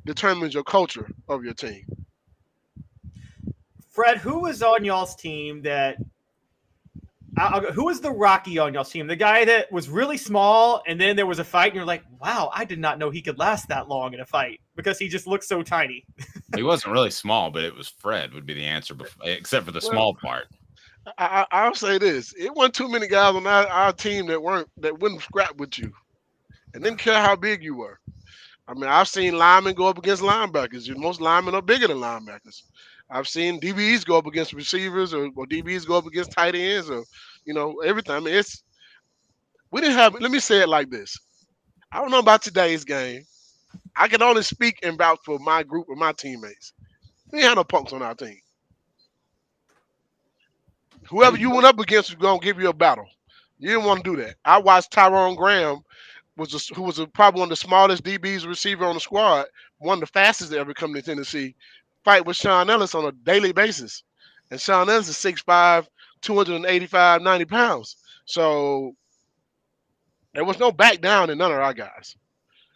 determines your culture of your team. Fred, who was on y'all's team that who was the Rocky on y'all's team? The guy that was really small, and then there was a fight, and you're like, wow, I did not know he could last that long in a fight because he just looked so tiny. He wasn't really small, but it was Fred would be the answer, except for the small part. I'll say this: it wasn't too many guys on our team that wouldn't scrap with you, and didn't care how big you were. I mean, I've seen linemen go up against linebackers. Most linemen are bigger than linebackers. I've seen DBs go up against receivers, or DBs go up against tight ends, or everything. I mean, we didn't have. Let me say it like this: I don't know about today's game. I can only speak and vouch for my group of my teammates. We didn't have no punks on our team. Whoever you went up against was going to give you a battle. You didn't want to do that. I watched Tyrone Graham, who was probably one of the smallest DBs receiver on the squad, one of the fastest to ever come to Tennessee, fight with Sean Ellis on a daily basis. And Sean Ellis is 6'5", 285, 90 pounds. So there was no back down in none of our guys.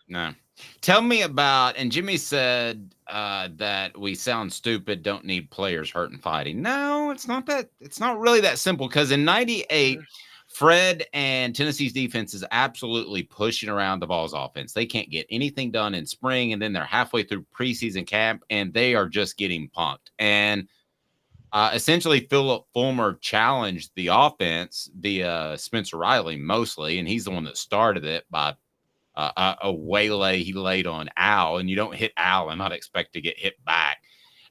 No. Tell me about, and Jimmy said that we sound stupid, don't need players hurt and fighting. No, it's not that. It's not really that simple, because in 98, Fred and Tennessee's defense is absolutely pushing around the Vols offense. They can't get anything done in spring, and then they're halfway through preseason camp, and they are just getting punked. And essentially, Philip Fulmer challenged the offense via Spencer Riley mostly, and he's the one that started it by a waylay he laid on Al, and you don't hit Al and not expect to get hit back.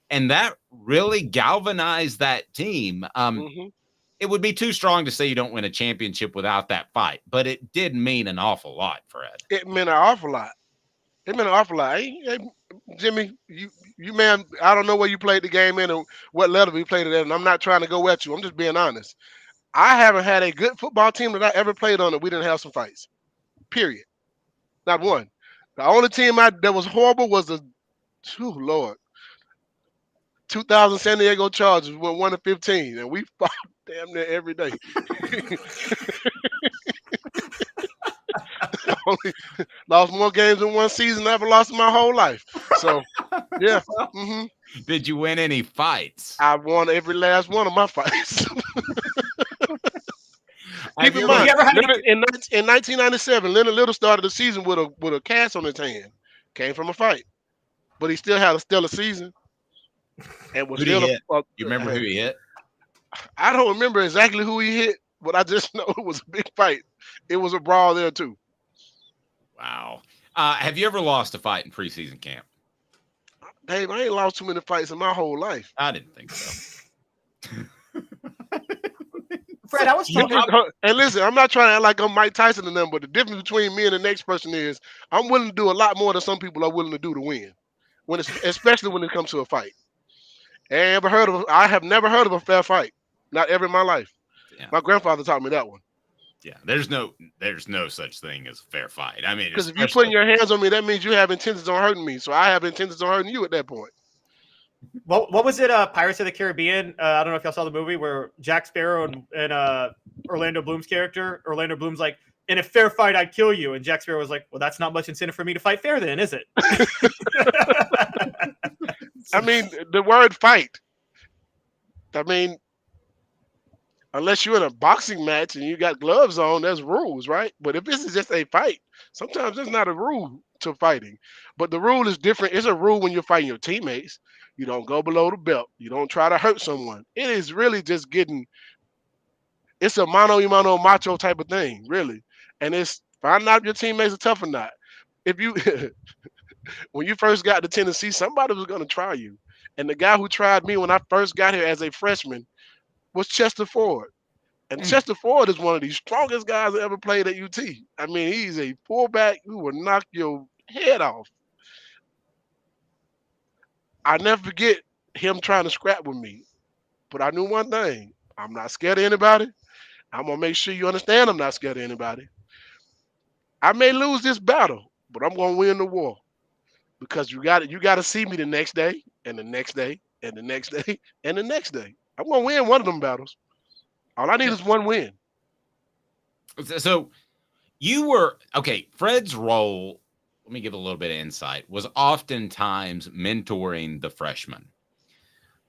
And that really galvanized that team. It would be too strong to say you don't win a championship without that fight, but it did mean an awful lot, Fred. It meant an awful lot. Hey, Jimmy, you man, I don't know where you played the game in and what level you played it at, and I'm not trying to go at you. I'm just being honest. I haven't had a good football team that I ever played on that we didn't have some fights. Period. Not one. The only team that was horrible was the 2000 San Diego Chargers. We went 1-15, and we fought damn near every day. Only lost more games in one season than I ever lost in my whole life. So, yeah. Did you win any fights? I won every last one of my fights. Keep in mind, in 1997, Leonard Little started the season with a cast on his hand. Came from a fight, but he still had a stellar season. And was still you remember who he hit? I don't remember exactly who he hit, but I just know it was a big fight. It was a brawl there too. Wow. Have you ever lost a fight in preseason camp? Dave, I ain't lost too many fights in my whole life. I didn't think so. Fred, I was talking. And listen, I'm not trying to act like I'm Mike Tyson and them, but the difference between me and the next person is I'm willing to do a lot more than some people are willing to do to win. Especially when it comes to a fight. I have never heard of a fair fight. Not ever in my life. Yeah. My grandfather taught me that one. Yeah, there's no such thing as a fair fight. I mean, because if you're putting your hands on me, that means you have intentions on hurting me. So I have intentions on hurting you at that point. What was it? Pirates of the Caribbean. I don't know if y'all saw the movie where Jack Sparrow and Orlando Bloom's character. Orlando Bloom's like, in a fair fight, I'd kill you, and Jack Sparrow was like, well, that's not much incentive for me to fight fair, then, is it? I mean, the word fight. I mean, unless you're in a boxing match and you got gloves on, there's rules, right? But if this is just a fight, sometimes there's not a rule to fighting. But the rule is different. It's a rule when you're fighting your teammates. You don't go below the belt. You don't try to hurt someone. It is really just getting it's a mano-a-mano macho type of thing, really. And it's finding out if your teammates are tough or not. If you when you first got to Tennessee, somebody was going to try you. And the guy who tried me when I first got here as a freshman was Chester Ford. And Chester Ford is one of the strongest guys that ever played at UT. I mean, he's a fullback who will knock your head off. I never forget him trying to scrap with me. But I knew one thing. I'm not scared of anybody. I'm going to make sure you understand I'm not scared of anybody. I may lose this battle, but I'm going to win the war. Because you got to see me the next day, and the next day, and the next day, and the next day. I'm going to win one of them battles. All I need is one win. So you were okay. Fred's role, let me give a little bit of insight, was oftentimes mentoring the freshmen.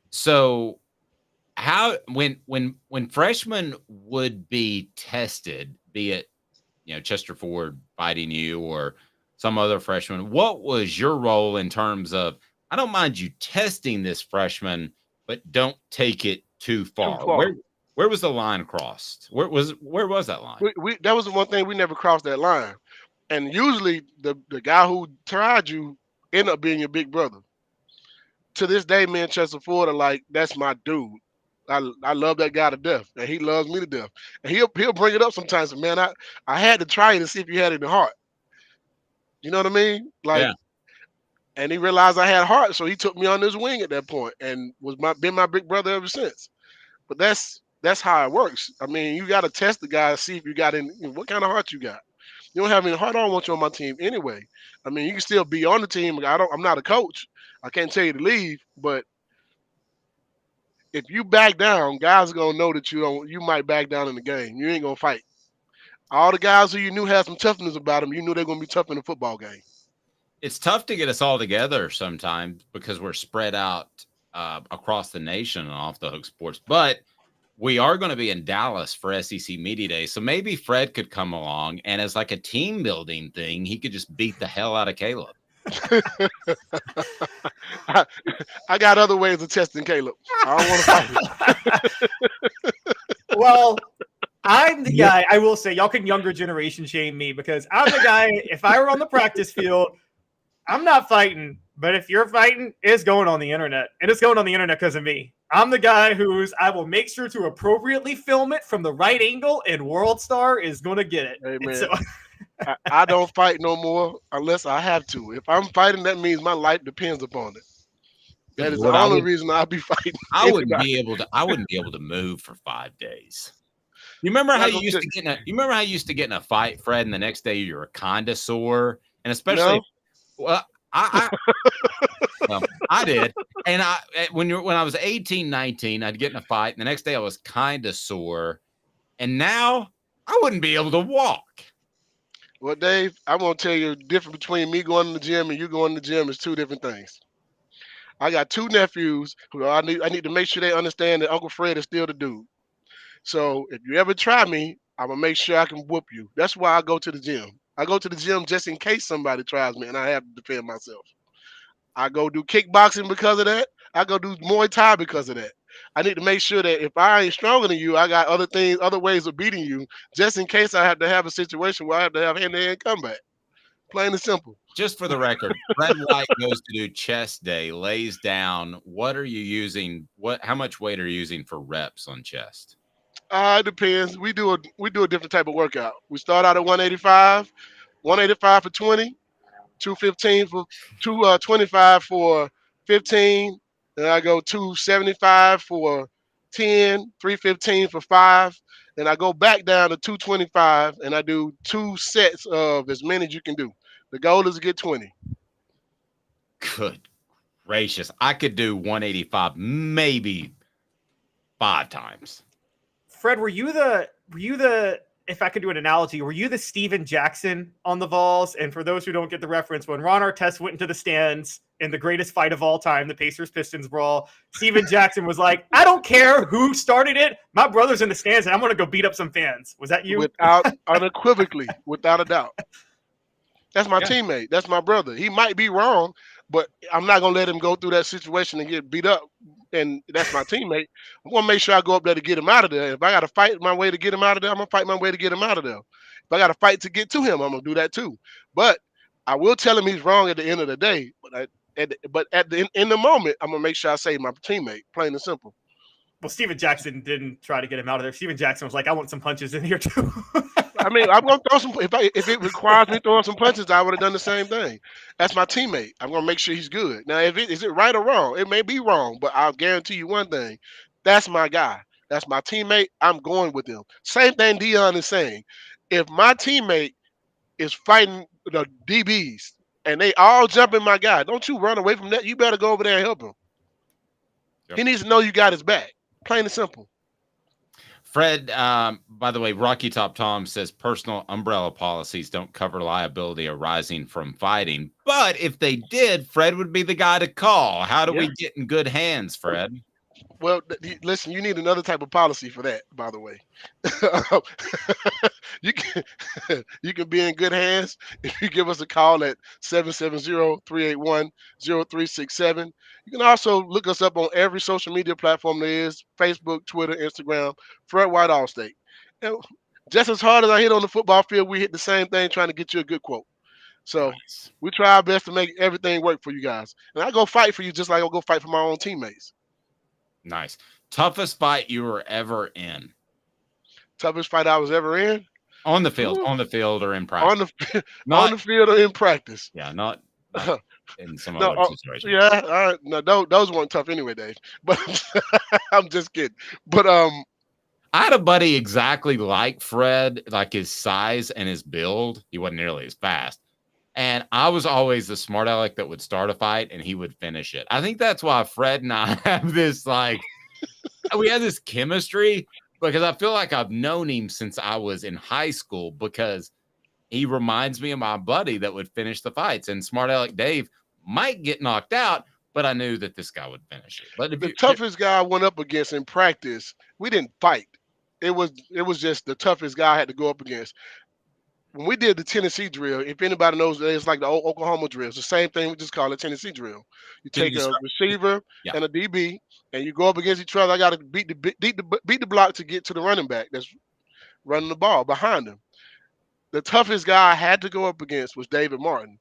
So how when freshmen would be tested, be it Chester Ford fighting you or some other freshman, what was your role in terms of, I don't mind you testing this freshman, but don't take it too far? Where was the line crossed? Where was that line? That was the one thing we never crossed that line. And usually the guy who tried you ended up being your big brother. To this day, me and Chester Ford are like, that's my dude. I love that guy to death, and he loves me to death. And he'll bring it up sometimes. Man, I had to try you to see if you had it in heart. You know what I mean? Like, yeah. And he realized I had heart, so he took me on his wing at that point, and been my big brother ever since. But that's how it works. I mean, you got to test the guy to see if you got what kind of heart you got. You don't have any heart, I don't want you on my team anyway. I mean, you can still be on the team. I'm not a coach. I can't tell you to leave, but if you back down, guys are gonna know that you might back down in the game. You ain't gonna fight. All the guys who you knew had some toughness about them, you knew they're gonna be tough in the football game. It's tough to get us all together sometimes because we're spread out across the nation on Off the Hook Sports, but we are going to be in Dallas for SEC Media Day. So maybe Fred could come along, and as like a team building thing, he could just beat the hell out of Caleb. I got other ways of testing Caleb. I don't want to fight him. Well, I'm the guy, I will say, y'all can younger generation shame me because I'm the guy, if I were on the practice field, I'm not fighting. But if you're fighting, it's going on the internet. And it's going on the internet because of me. I'm the guy I will make sure to appropriately film it from the right angle, and World Star is going to get it. Hey, so I don't fight no more unless I have to. If I'm fighting, that means my life depends upon it. That is the only reason I'll be fighting. I wouldn't be able to move for 5 days. You remember how you used to get in a fight, Fred, and the next day you were kind of sore, and especially I did. And when I was 18, 19, I'd get in a fight, and the next day I was kind of sore. And now I wouldn't be able to walk. Well, Dave, I'm going to tell you the difference between me going to the gym and you going to the gym is two different things. I got two nephews who I need to make sure they understand that Uncle Fred is still the dude. So if you ever try me, I'm going to make sure I can whoop you. That's why I go to the gym. I go to the gym just in case somebody tries me and I have to defend myself. I go do kickboxing because of that. I go do Muay Thai because of that. I need to make sure that if I ain't stronger than you, I got other ways of beating you, just in case I have to have a situation where I have to have hand-to-hand combat. Plain and simple. Just for the record, Fred White goes to do chest day, lays down. What are you using? How much weight are you using for reps on chest? It depends. We do a different type of workout. We start out at 185 for 20, 215 for 225 for 15. Then I go 275 for 10, 315 for 5. Then I go back down to 225 and I do 2 sets of as many as you can do. The goal is to get 20. Good gracious. I could do 185 maybe 5 times. Fred, were you the if I could do an analogy, were you the Steven Jackson on the Vols? And for those who don't get the reference, when Ron Artest went into the stands in the greatest fight of all time, the Pacers-Pistons brawl, Steven Jackson was like, I don't care who started it. My brother's in the stands, and I'm going to go beat up some fans. Was that you? Unequivocally, without a doubt. That's my teammate. That's my brother. He might be wrong. but I'm not gonna let him go through that situation and get beat up. And that's my teammate. I'm gonna make sure I go up there to get him out of there. If I gotta fight my way to get him out of there, I'm gonna fight my way to get him out of there. If I gotta fight to get to him, I'm gonna do that too. But I will tell him he's wrong at the end of the day. In the moment, I'm gonna make sure I save my teammate. Plain and simple. Well, Steven Jackson didn't try to get him out of there. Steven Jackson was like, "I want some punches in here too." I mean, I'm gonna throw some. If it requires me throwing some punches, I would have done the same thing. That's my teammate. I'm gonna make sure he's good. Now, is it right or wrong? It may be wrong, but I'll guarantee you one thing: that's my guy. That's my teammate. I'm going with him. Same thing Dion is saying. If my teammate is fighting the DBs and they all jumping my guy, don't you run away from that. You better go over there and help him. Yep. He needs to know you got his back. Plain and simple. Fred, by the way, Rocky Top Tom says personal umbrella policies don't cover liability arising from fighting. But if they did, Fred would be the guy to call. How do we get in good hands, Fred? Well, listen, you need another type of policy for that, by the way. you can be in good hands if you give us a call at 770-381-0367. You can also look us up on every social media platform there is, Facebook, Twitter, Instagram, Fred White Allstate. And just as hard as I hit on the football field, we hit the same thing trying to get you a good quote. So we try our best to make everything work for you guys. And I go fight for you just like I'll go fight for my own teammates. Nice. Toughest fight you were ever in? Toughest fight I was ever in? On the field, on the field or in practice? On the field or in practice. Yeah, not in some other situation. Yeah, no, those weren't tough anyway, Dave. But I'm just kidding. But I had a buddy exactly like Fred, like his size and his build. He wasn't nearly as fast. And I was always the smart aleck that would start a fight and he would finish it. I think that's why Fred and I have this, like, we have this chemistry because I feel like I've known him since I was in high school because he reminds me of my buddy that would finish the fights. And smart aleck Dave might get knocked out, but I knew that this guy would finish it. But the toughest guy I went up against in practice, we didn't fight. It was just the toughest guy I had to go up against. When we did the Tennessee drill, if anybody knows, it's like the old Oklahoma drill. It's the same thing. We just call it Tennessee drill. You take a receiver and a DB, and you go up against each other. I got to beat the block to get to the running back that's running the ball behind him. The toughest guy I had to go up against was David Martin.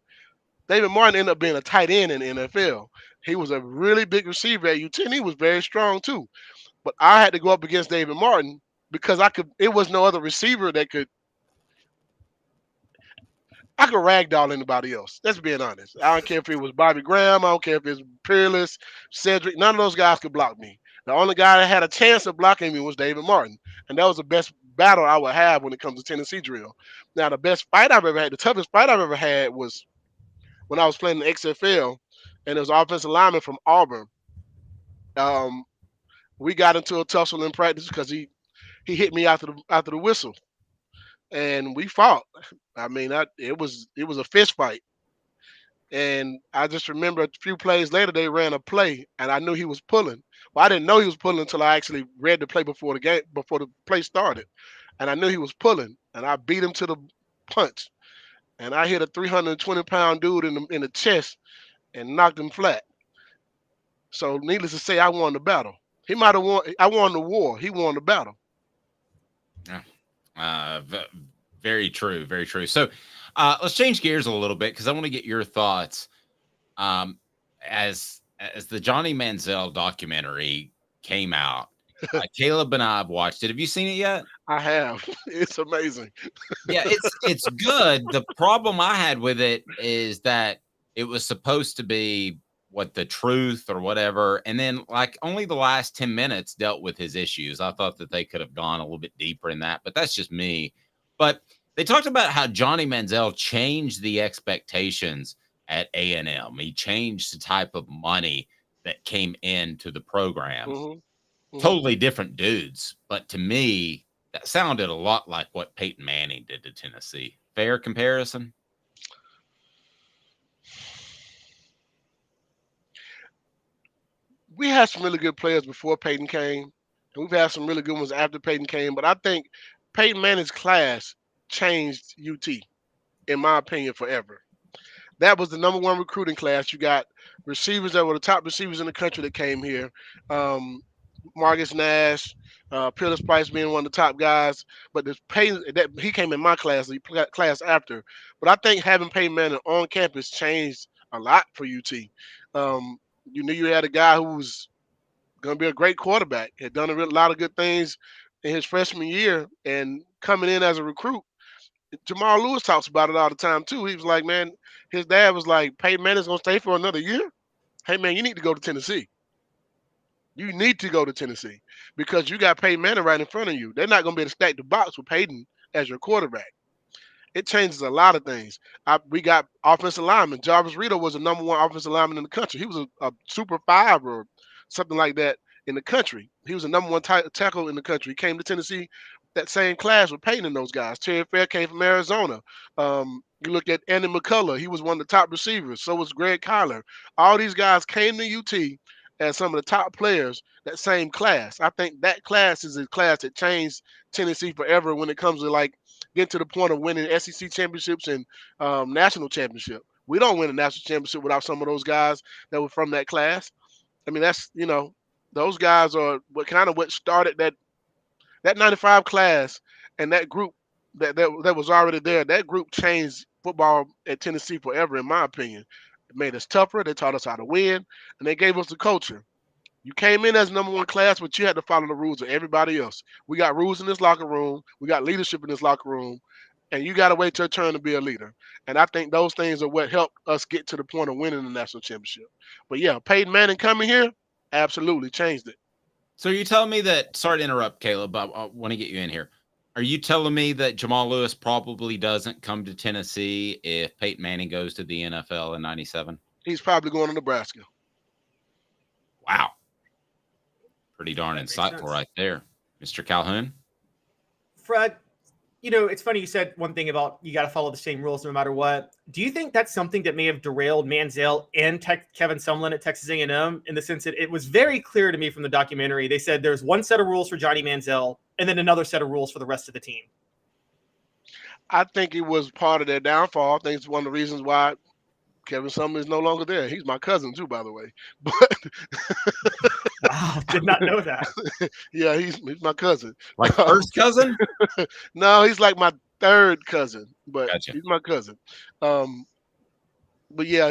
David Martin ended up being a tight end in the NFL. He was a really big receiver at UT, and he was very strong too. But I had to go up against David Martin because it was no other receiver that could. I could ragdoll anybody else. Let's be honest. I don't care if it was Bobby Graham. I don't care if it's Peerless, Cedric. None of those guys could block me. The only guy that had a chance of blocking me was David Martin. And that was the best battle I would have when it comes to Tennessee drill. Now, the best fight I've ever had, the toughest fight I've ever had was when I was playing the XFL, and there was an offensive lineman from Auburn. We got into a tussle in practice because he hit me after the whistle. And we fought. I mean, it was a fist fight. And I just remember a few plays later, they ran a play, and I knew he was pulling. Well, I didn't know he was pulling until I actually read the play before the play started. And I knew he was pulling, and I beat him to the punch. And I hit a 320-pound dude in the chest and knocked him flat. So needless to say, I won the battle. He might have won. I won the war. He won the battle. Yeah. Very true. Very true. So let's change gears a little bit because I want to get your thoughts. As the Johnny Manziel documentary came out, Caleb and I have watched it. Have you seen it yet? I have. It's amazing. Yeah, it's good. The problem I had with it is that it was supposed to be the truth or whatever. And then like only the last 10 minutes dealt with his issues. I thought that they could have gone a little bit deeper in that, but that's just me. But they talked about how Johnny Manziel changed the expectations at A&M. He changed the type of money that came into the program. Mm-hmm. Totally different dudes. But to me, that sounded a lot like what Peyton Manning did to Tennessee. Fair comparison? We had some really good players before Peyton came, and we've had some really good ones after Peyton came. But I think Peyton Manning's class changed UT, in my opinion, forever. that was the number one recruiting class. You got receivers that were the top receivers in the country that came here. Marcus Nash, Pillis Price being one of the top guys, but the Peyton that he came in my class, the class after. But I think having Peyton Manning on campus changed a lot for UT. You knew you had a guy who was going to be a great quarterback, had done a lot of good things in his freshman year, and coming in as a recruit. Jamal Lewis talks about it all the time too. He was like, man, his dad was like, Peyton Manning's going to stay for another year. Hey man, you need to go to Tennessee. You need to go to Tennessee because you got Peyton Manning right in front of you. They're not going to be able to stack the box with Peyton as your quarterback. It changes a lot of things. We got offensive lineman. Jarvis Reeder was the number one offensive lineman in the country. He was a super 5 or something like that in the country. He was the number one tackle in the country. He came to Tennessee, that same class with Peyton and those guys. Terry Fair came from Arizona. You look at Andy McCullough. He was one of the top receivers. So was Greg Kyler. All these guys came to UT as some of the top players, that same class. I think that class is a class that changed Tennessee forever when it comes to like getting to the point of winning SEC championships and national championship. We don't win a national championship without some of those guys that were from that class. I mean, that's, those guys are what started that 95 class, and that group that was already there. That group changed football at Tennessee forever, in my opinion. It made us tougher. They taught us how to win, and they gave us the culture. You came in as number one class, but you had to follow the rules of everybody else. We got rules in this locker room. We got leadership in this locker room, and you got to wait your turn to be a leader. And I think those things are what helped us get to the point of winning the national championship. But yeah, Peyton Manning coming here absolutely changed it. So you're telling me that, sorry to interrupt, Caleb, but I want to get you in here. Are you telling me that Jamal Lewis probably doesn't come to Tennessee if Peyton Manning goes to the NFL in 97? He's probably going to Nebraska. Wow. Pretty darn insightful right there. Mr. Calhoun? Fred, it's funny you said one thing about you got to follow the same rules no matter what. Do you think that's something that may have derailed Manziel and Kevin Sumlin at Texas A&M in the sense that it was very clear to me from the documentary? They said there's one set of rules for Johnny Manziel and then another set of rules for the rest of the team. I think it was part of their downfall. I think it's one of the reasons why Kevin Sumlin is no longer there. He's my cousin too, by the way. But wow, did not know that. Yeah, he's my cousin. Like first cousin? No, he's like my third cousin, but Gotcha. He's my cousin. But yeah,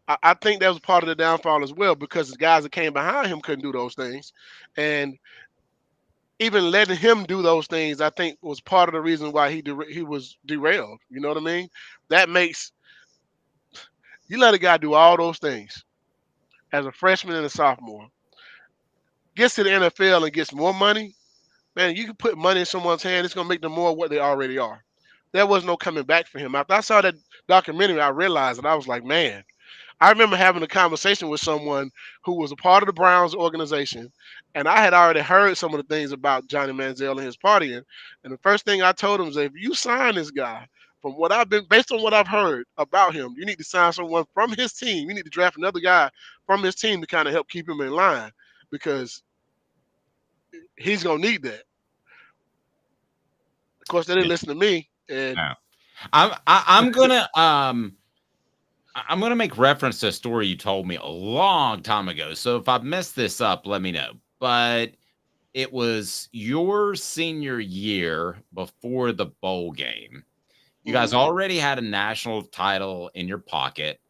I think that was part of the downfall as well because the guys that came behind him couldn't do those things, and even letting him do those things, I think, was part of the reason why he was derailed. You know what I mean? That makes you let a guy do all those things as a freshman and a sophomore, gets to the NFL and gets more money. Man, you can put money in someone's hand, it's going to make them more of what they already are. There was no coming back for him. After I saw that documentary, I realized that I was like, man, I remember having a conversation with someone who was a part of the Browns organization, and I had already heard some of the things about Johnny Manziel and his partying. And the first thing I told him was, if you sign this guy, based on what I've heard about him, you need to sign someone from his team. You need to draft another guy from his team to kind of help keep him in line because he's gonna need that. Of course, they didn't listen to me. And no. I'm gonna make reference to a story you told me a long time ago. So if I've messed this up, let me know. But it was your senior year before the bowl game. You guys already had a national title in your pocket,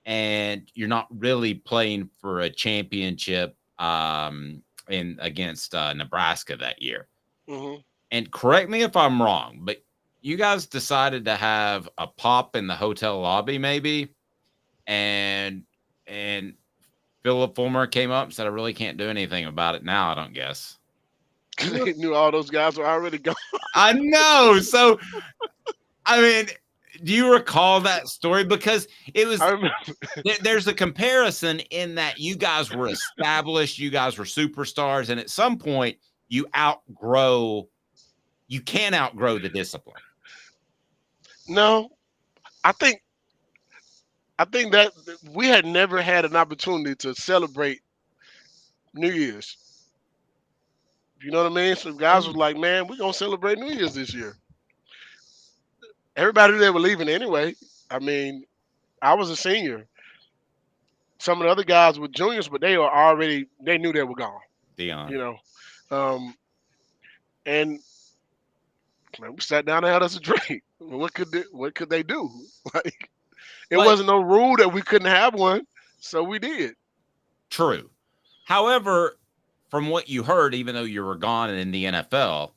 and you're not really playing for a championship against Nebraska that year. Mm-hmm. And correct me if I'm wrong, but you guys decided to have a pop in the hotel lobby, maybe, and Philip Fulmer came up and said, "I really can't do anything about it now, I don't guess." They knew all those guys were already gone. I know. So, I mean, do you recall that story? Because it was there's a comparison in that you guys were established, you guys were superstars, and at some point you can't outgrow the discipline. No, I think that we had never had an opportunity to celebrate New Year's. You know what I mean? So guys was like, man, we're going to celebrate New Year's this year. Everybody there were leaving anyway. I mean, I was a senior. Some of the other guys were juniors, but they knew they were gone. Dion. You know, and man, we sat down and had us a drink. What could they do? Like, it wasn't no rule that we couldn't have one, so we did. True. However, from what you heard, even though you were gone and in the NFL,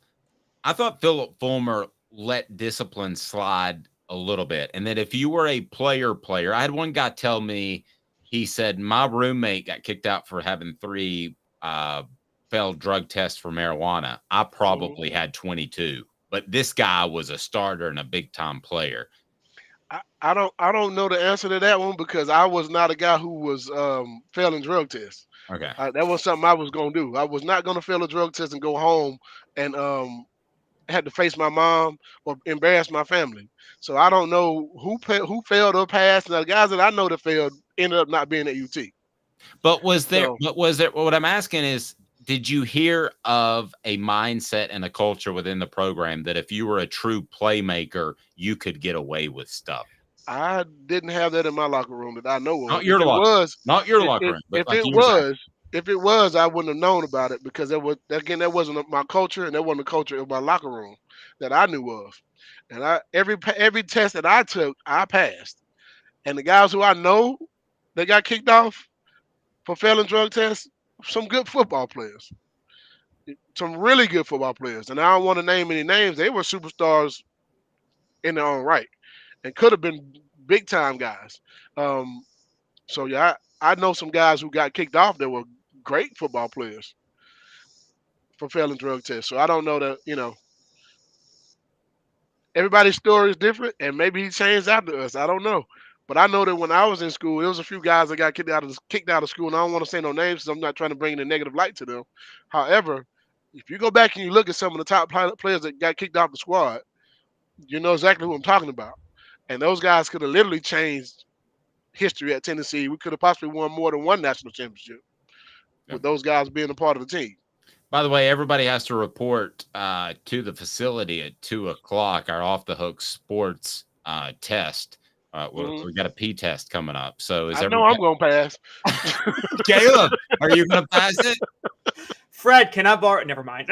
I thought Philip Fulmer let discipline slide a little bit. And that if you were a player, I had one guy tell me, he said, my roommate got kicked out for having 3 failed drug tests for marijuana. I probably had 22, but this guy was a starter and a big time player. I don't know the answer to that one because I was not a guy who was failing drug tests. Okay. That was something I was going to do. I was not going to fail a drug test and go home and had to face my mom or embarrass my family. So I don't know who failed or passed. And the guys that I know that failed ended up not being at UT. But was there? What I'm asking is, did you hear of a mindset and a culture within the program that if you were a true playmaker, you could get away with stuff? I didn't have that in my locker room that I know of. Not your locker room. Not your locker room. If it was, I wouldn't have known about it because that wasn't my culture, and that wasn't the culture of my locker room that I knew of. And every test that I took, I passed. And the guys who I know that got kicked off for failing drug tests, some good football players, some really good football players. And I don't want to name any names. They were superstars in their own right and could have been big time guys. So yeah, I know some guys who got kicked off that were great football players for failing drug tests. So I don't know that, everybody's story is different, and maybe he changed after us. I don't know. But I know that when I was in school, there was a few guys that got kicked out of school, and I don't want to say no names because I'm not trying to bring the negative light to them. However, if you go back and you look at some of the top players that got kicked off the squad, you know exactly who I'm talking about. And those guys could have literally changed history at Tennessee. We could have possibly won more than one national championship with those guys being a part of the team. By the way, everybody has to report to the facility at 2:00. Our Off the Hook Sports test. We got a P test coming up. So I know I'm going to pass. Caleb, are you going to pass it? Fred, can I borrow? Never mind.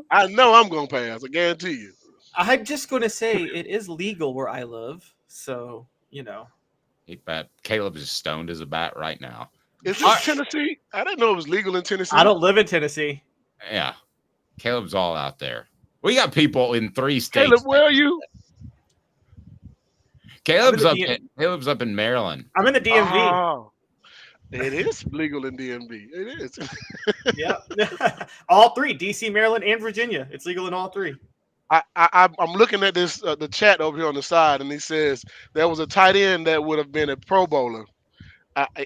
I know I'm going to pass. I guarantee you. I'm just going to say it is legal where I live. So, Caleb is stoned as a bat right now. Is this Tennessee? I didn't know it was legal in Tennessee. I don't live in Tennessee. Yeah. Caleb's all out there. We got people in 3 states. Caleb, where are you? Caleb's up in Maryland. I'm in the DMV. Oh, it is legal in DMV. It is. Yeah. All 3, DC, Maryland, and Virginia. It's legal in all 3. I'm looking at this the chat over here on the side, and he says there was a tight end that would have been a Pro Bowler.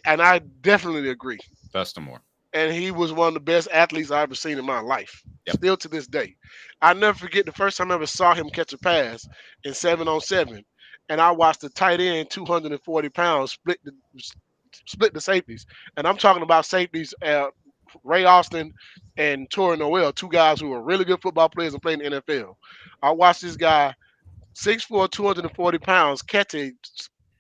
And I definitely agree. Dustin Moore. And he was one of the best athletes I've ever seen in my life. Yep. Still to this day. I never forget the first time I ever saw him catch a pass in 7-on-7. And I watched the tight end, 240 pounds, split the safeties. And I'm talking about safeties, Ray Austin and Torrey Noel, 2 guys who are really good football players and playing in the NFL. I watched this guy, 6'4", 240 pounds, catch a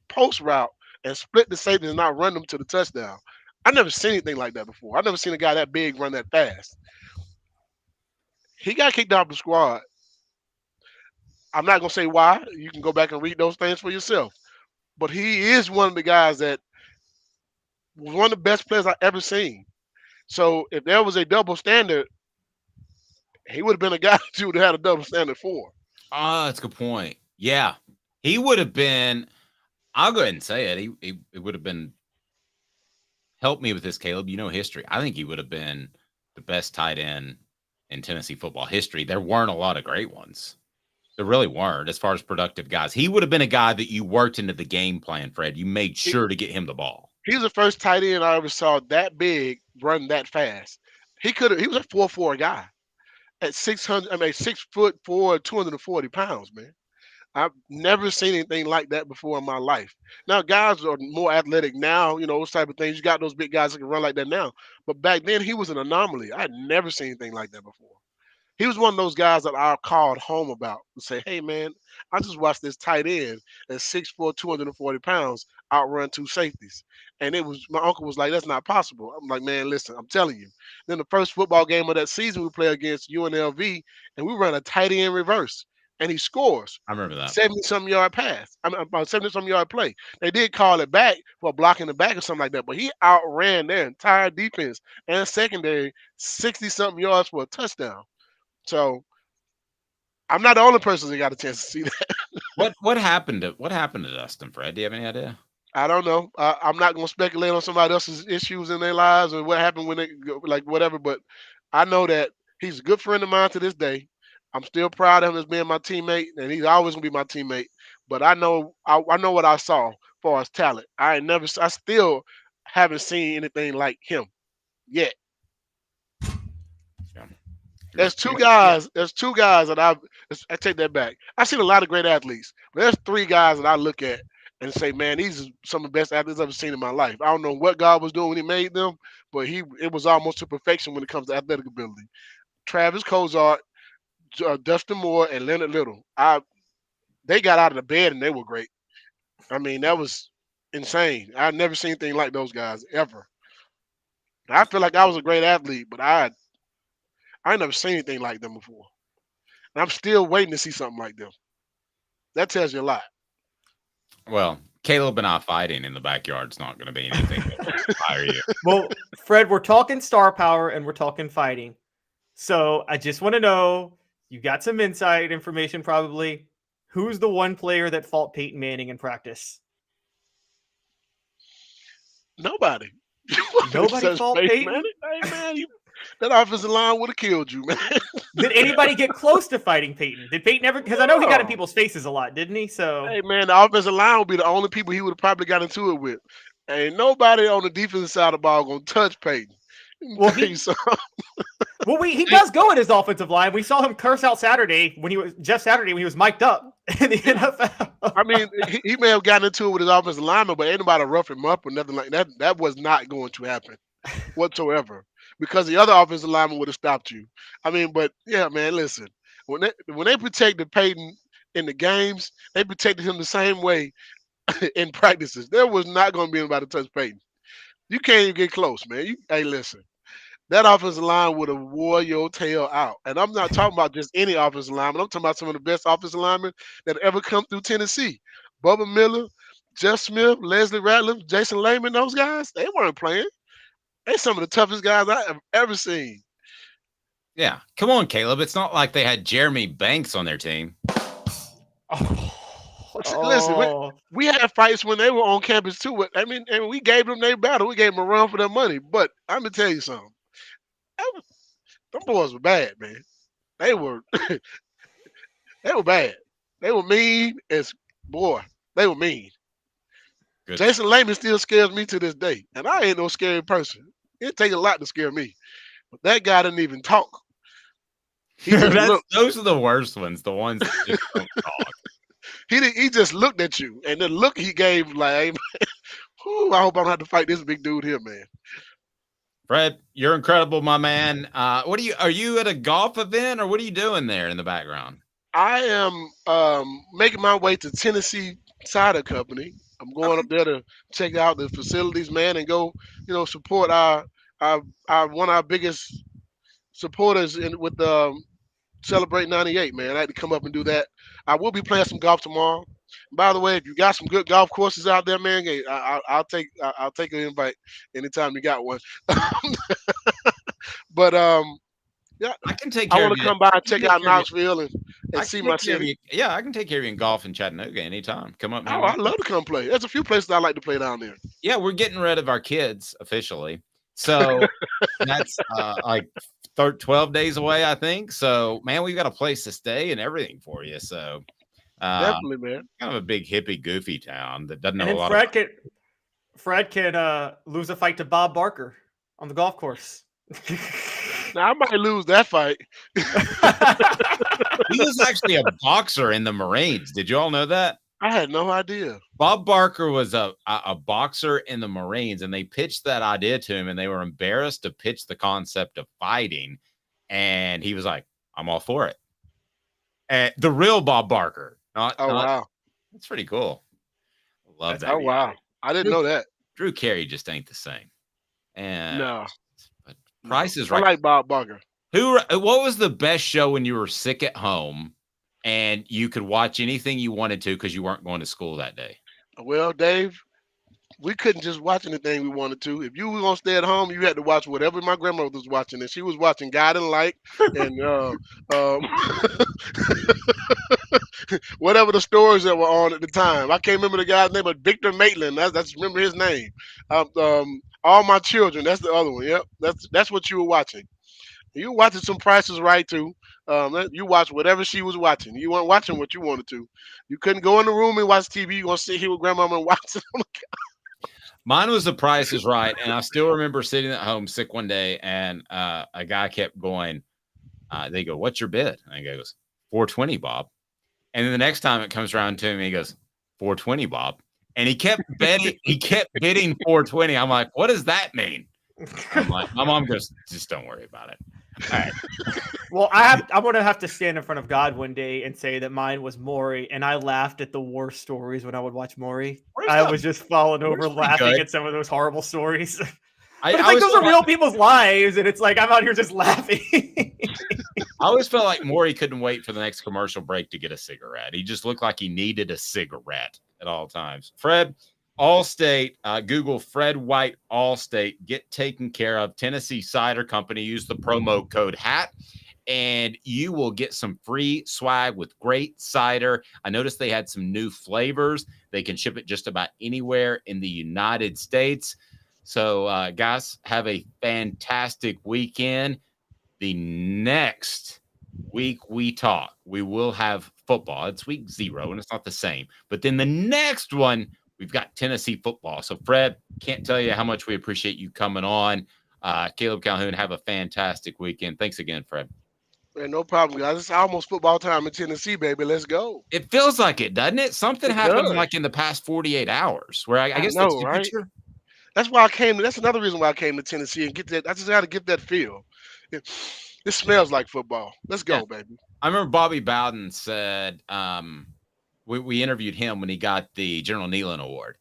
post route and split the safety and not run them to the touchdown. I never seen anything like that before. I never seen a guy that big run that fast. He got kicked off the squad. I'm not gonna say why. You can go back and read those things for yourself. But he is one of the guys that was one of the best players I've ever seen. So if there was a double standard, he would have been a guy that you would have had a double standard for. Oh, that's a good point. Yeah, he would have been. I'll go ahead and say it. He would have been. Help me with this, Caleb. You know history. I think he would have been the best tight end in Tennessee football history. There weren't a lot of great ones. There really weren't as far as productive guys. He would have been a guy that you worked into the game plan, Fred. You made sure to get him the ball. He was the first tight end I ever saw that big run that fast. He was a 4'4" guy at 6'4", 240 pounds, man. I've never seen anything like that before in my life. Now, guys are more athletic now, those type of things. You got those big guys that can run like that now. But back then, he was an anomaly. I had never seen anything like that before. He was one of those guys that I called home about and say, hey, man, I just watched this tight end at 6'4", 240 pounds outrun 2 safeties. And my uncle was like, that's not possible. I'm like, man, listen, I'm telling you. Then the first football game of that season, we play against UNLV, and we run a tight end reverse, and he scores. I remember that. 70-some yard pass. I mean, about 70-some yard play. They did call it back for blocking the back or something like that, but he outran their entire defense and secondary 60-something yards for a touchdown. So I'm not the only person that got a chance to see that. What happened to Dustin, Fred? Do you have any idea? I don't know. I'm not going to speculate on somebody else's issues in their lives or what happened when they go, like whatever. But I know that he's a good friend of mine to this day. I'm still proud of him as being my teammate, and he's always going to be my teammate. But I know what I saw as far as talent. I still haven't seen anything like him yet. There's two guys that I take that back. I've seen a lot of great athletes, but there's 3 guys that I look at and say, man, these are some of the best athletes I've ever seen in my life. I don't know what God was doing when he made them, but it was almost to perfection when it comes to athletic ability. Travis Cozart, Dustin Moore, and Leonard Little. They got out of the bed and they were great. I mean, that was insane. I've never seen anything like those guys ever. I feel like I was a great athlete, but I ain't never seen anything like them before. And I'm still waiting to see something like them. That tells you a lot. Well, Caleb and I fighting in the backyard's not going to be anything that will inspire you. Well, Fred, we're talking star power and we're talking fighting. So I just want to know, you got some inside information probably. Who's the one player that fought Peyton Manning in practice? Nobody. Nobody fought Peyton? Manning? Hey, man, that offensive line would have killed you, man. Did anybody get close to fighting Peyton? Did Peyton ever? Because I know he got in people's faces a lot, didn't he? So, hey, man, the offensive line would be the only people he would have probably got into it with. Ain't nobody on the defensive side of the ball going to touch Peyton. Well, he does go at his offensive line. We saw him curse out Saturday when he was mic'd up in the NFL. I mean, he may have gotten into it with his offensive lineman, but ain't nobody rough him up or nothing like that. That was not going to happen whatsoever, because the other offensive lineman would have stopped you. I mean, but yeah, man, listen, when they protected Peyton in the games, they protected him the same way in practices. There was not going to be anybody to touch Peyton. You can't even get close, man. Hey, listen, that offensive line would have wore your tail out. And I'm not talking about just any offensive lineman. I'm talking about some of the best offensive linemen that ever come through Tennessee. Bubba Miller, Jeff Smith, Leslie Ratliff, Jason Lehman, those guys, they weren't playing. They're some of the toughest guys I have ever seen. Yeah. Come on, Caleb. It's not like they had Jeremy Banks on their team. Listen, we had fights when they were on campus too. I mean, and we gave them their battle. We gave them a run for their money. But I'm gonna tell you something. Them boys were bad, man. They were bad. They were mean as boy. They were mean. Good. Jason Lehman still scares me to this day, and I ain't no scary person. It takes a lot to scare me. But that guy didn't even talk. He just looked. Those are the worst ones. The ones that just don't talk. He just looked at you, and the look he gave, like, I hope I don't have to fight this big dude here, man. Fred, you're incredible, my man. Are you at a golf event, or what are you doing there in the background? I am making my way to Tennessee Cider Company. I'm going up there to check out the facilities, man, and go, support our one of our biggest supporters with Celebrate 98, man. I had to come up and do that. I will be playing some golf tomorrow. By the way, if you got some good golf courses out there, man, I'll take an invite anytime you got one. But yeah, I can take care I want to come by and check out Knoxville and see my city. Yeah, I can take care of you in golf in Chattanooga anytime. Come up. Oh, I'd love to come play. There's a few places I like to play down there. Yeah, we're getting rid of our kids officially. So that's like 12 days away, I think. So, man, we've got a place to stay and everything for you. So, definitely, man. Kind of a big, hippie, goofy town that doesn't know and a lot. Fred can lose a fight to Bob Barker on the golf course. Now, I might lose that fight. He was actually a boxer in the Marines. Did you all know that? I had no idea. Bob Barker was a boxer in the Marines, and they pitched that idea to him, and they were embarrassed to pitch the concept of fighting. And he was like, I'm all for it. And the real Bob Barker. Wow. That's pretty cool. Love that. Oh, wow. I didn't know that. Drew Carey just ain't the same. And No. But Price is Right. I like Bob Barker. What was the best show when you were sick at home and you could watch anything you wanted to because you weren't going to school that day? Well, Dave, we couldn't just watch anything we wanted to. If you were going to stay at home, you had to watch whatever my grandmother was watching. And she was watching God and Light and whatever the stories that were on at the time. I can't remember the guy's name, but Victor Maitland. That's remember his name. All My Children. That's the other one. Yep. That's what you were watching. You were watching some Price is Right too. You watched whatever she was watching. You weren't watching what you wanted to. You couldn't go in the room and watch TV. You gonna sit here with grandmama and watch it on the couch. Mine was The Price is Right, and I still remember sitting at home sick one day, and a guy kept going. They go, "What's your bid?" And he goes, "$4.20, Bob." And then the next time it comes around to me, he goes, $4.20, Bob. And he kept betting. He kept bidding $4.20. I'm like, what does that mean? I'm like, my mom goes, just don't worry about it. All right. Well, I'm gonna have to stand in front of God one day and say that mine was Maury, and I laughed at the worst stories when I would watch Maury. I was just falling over laughing at some of those horrible stories. But it's like those are real people's lives, and it's like I'm out here just laughing. I always felt like Maury couldn't wait for the next commercial break to get a cigarette. He just looked like he needed a cigarette at all times. Fred, Allstate, Google Fred White Allstate. Get taken care of. Tennessee Cider Company. Use the promo code HAT, and you will get some free swag with great cider. I noticed they had some new flavors. They can ship it just about anywhere in the United States. So, guys, have a fantastic weekend. The next week we talk, we will have football. It's week 0, and it's not the same. But then the next one, we've got Tennessee football. So, Fred, can't tell you how much we appreciate you coming on. Caleb Calhoun, have a fantastic weekend. Thanks again, Fred. Man, no problem, guys. It's almost football time in Tennessee, baby. Let's go. It feels like it, doesn't it? Something happened like in the past 48 hours where I guess know, right? That's why I came. That's another reason why I came to Tennessee and get that. I just got to get that feel. It smells like football. Let's go, baby. I remember Bobby Bowden said we interviewed him when he got the General Nealon Award,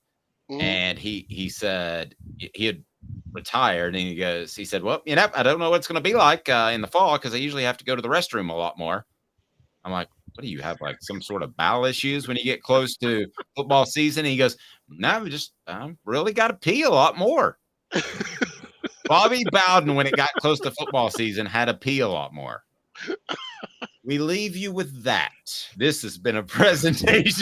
and he said he had retired, and he said, well, I don't know what it's going to be like in the fall because I usually have to go to the restroom a lot more. I'm like, what do you have, like some sort of bowel issues when you get close to football season? And he goes, no, I really got to pee a lot more. Bobby Bowden, when it got close to football season, had to pee a lot more. We leave you with that. This has been a presentation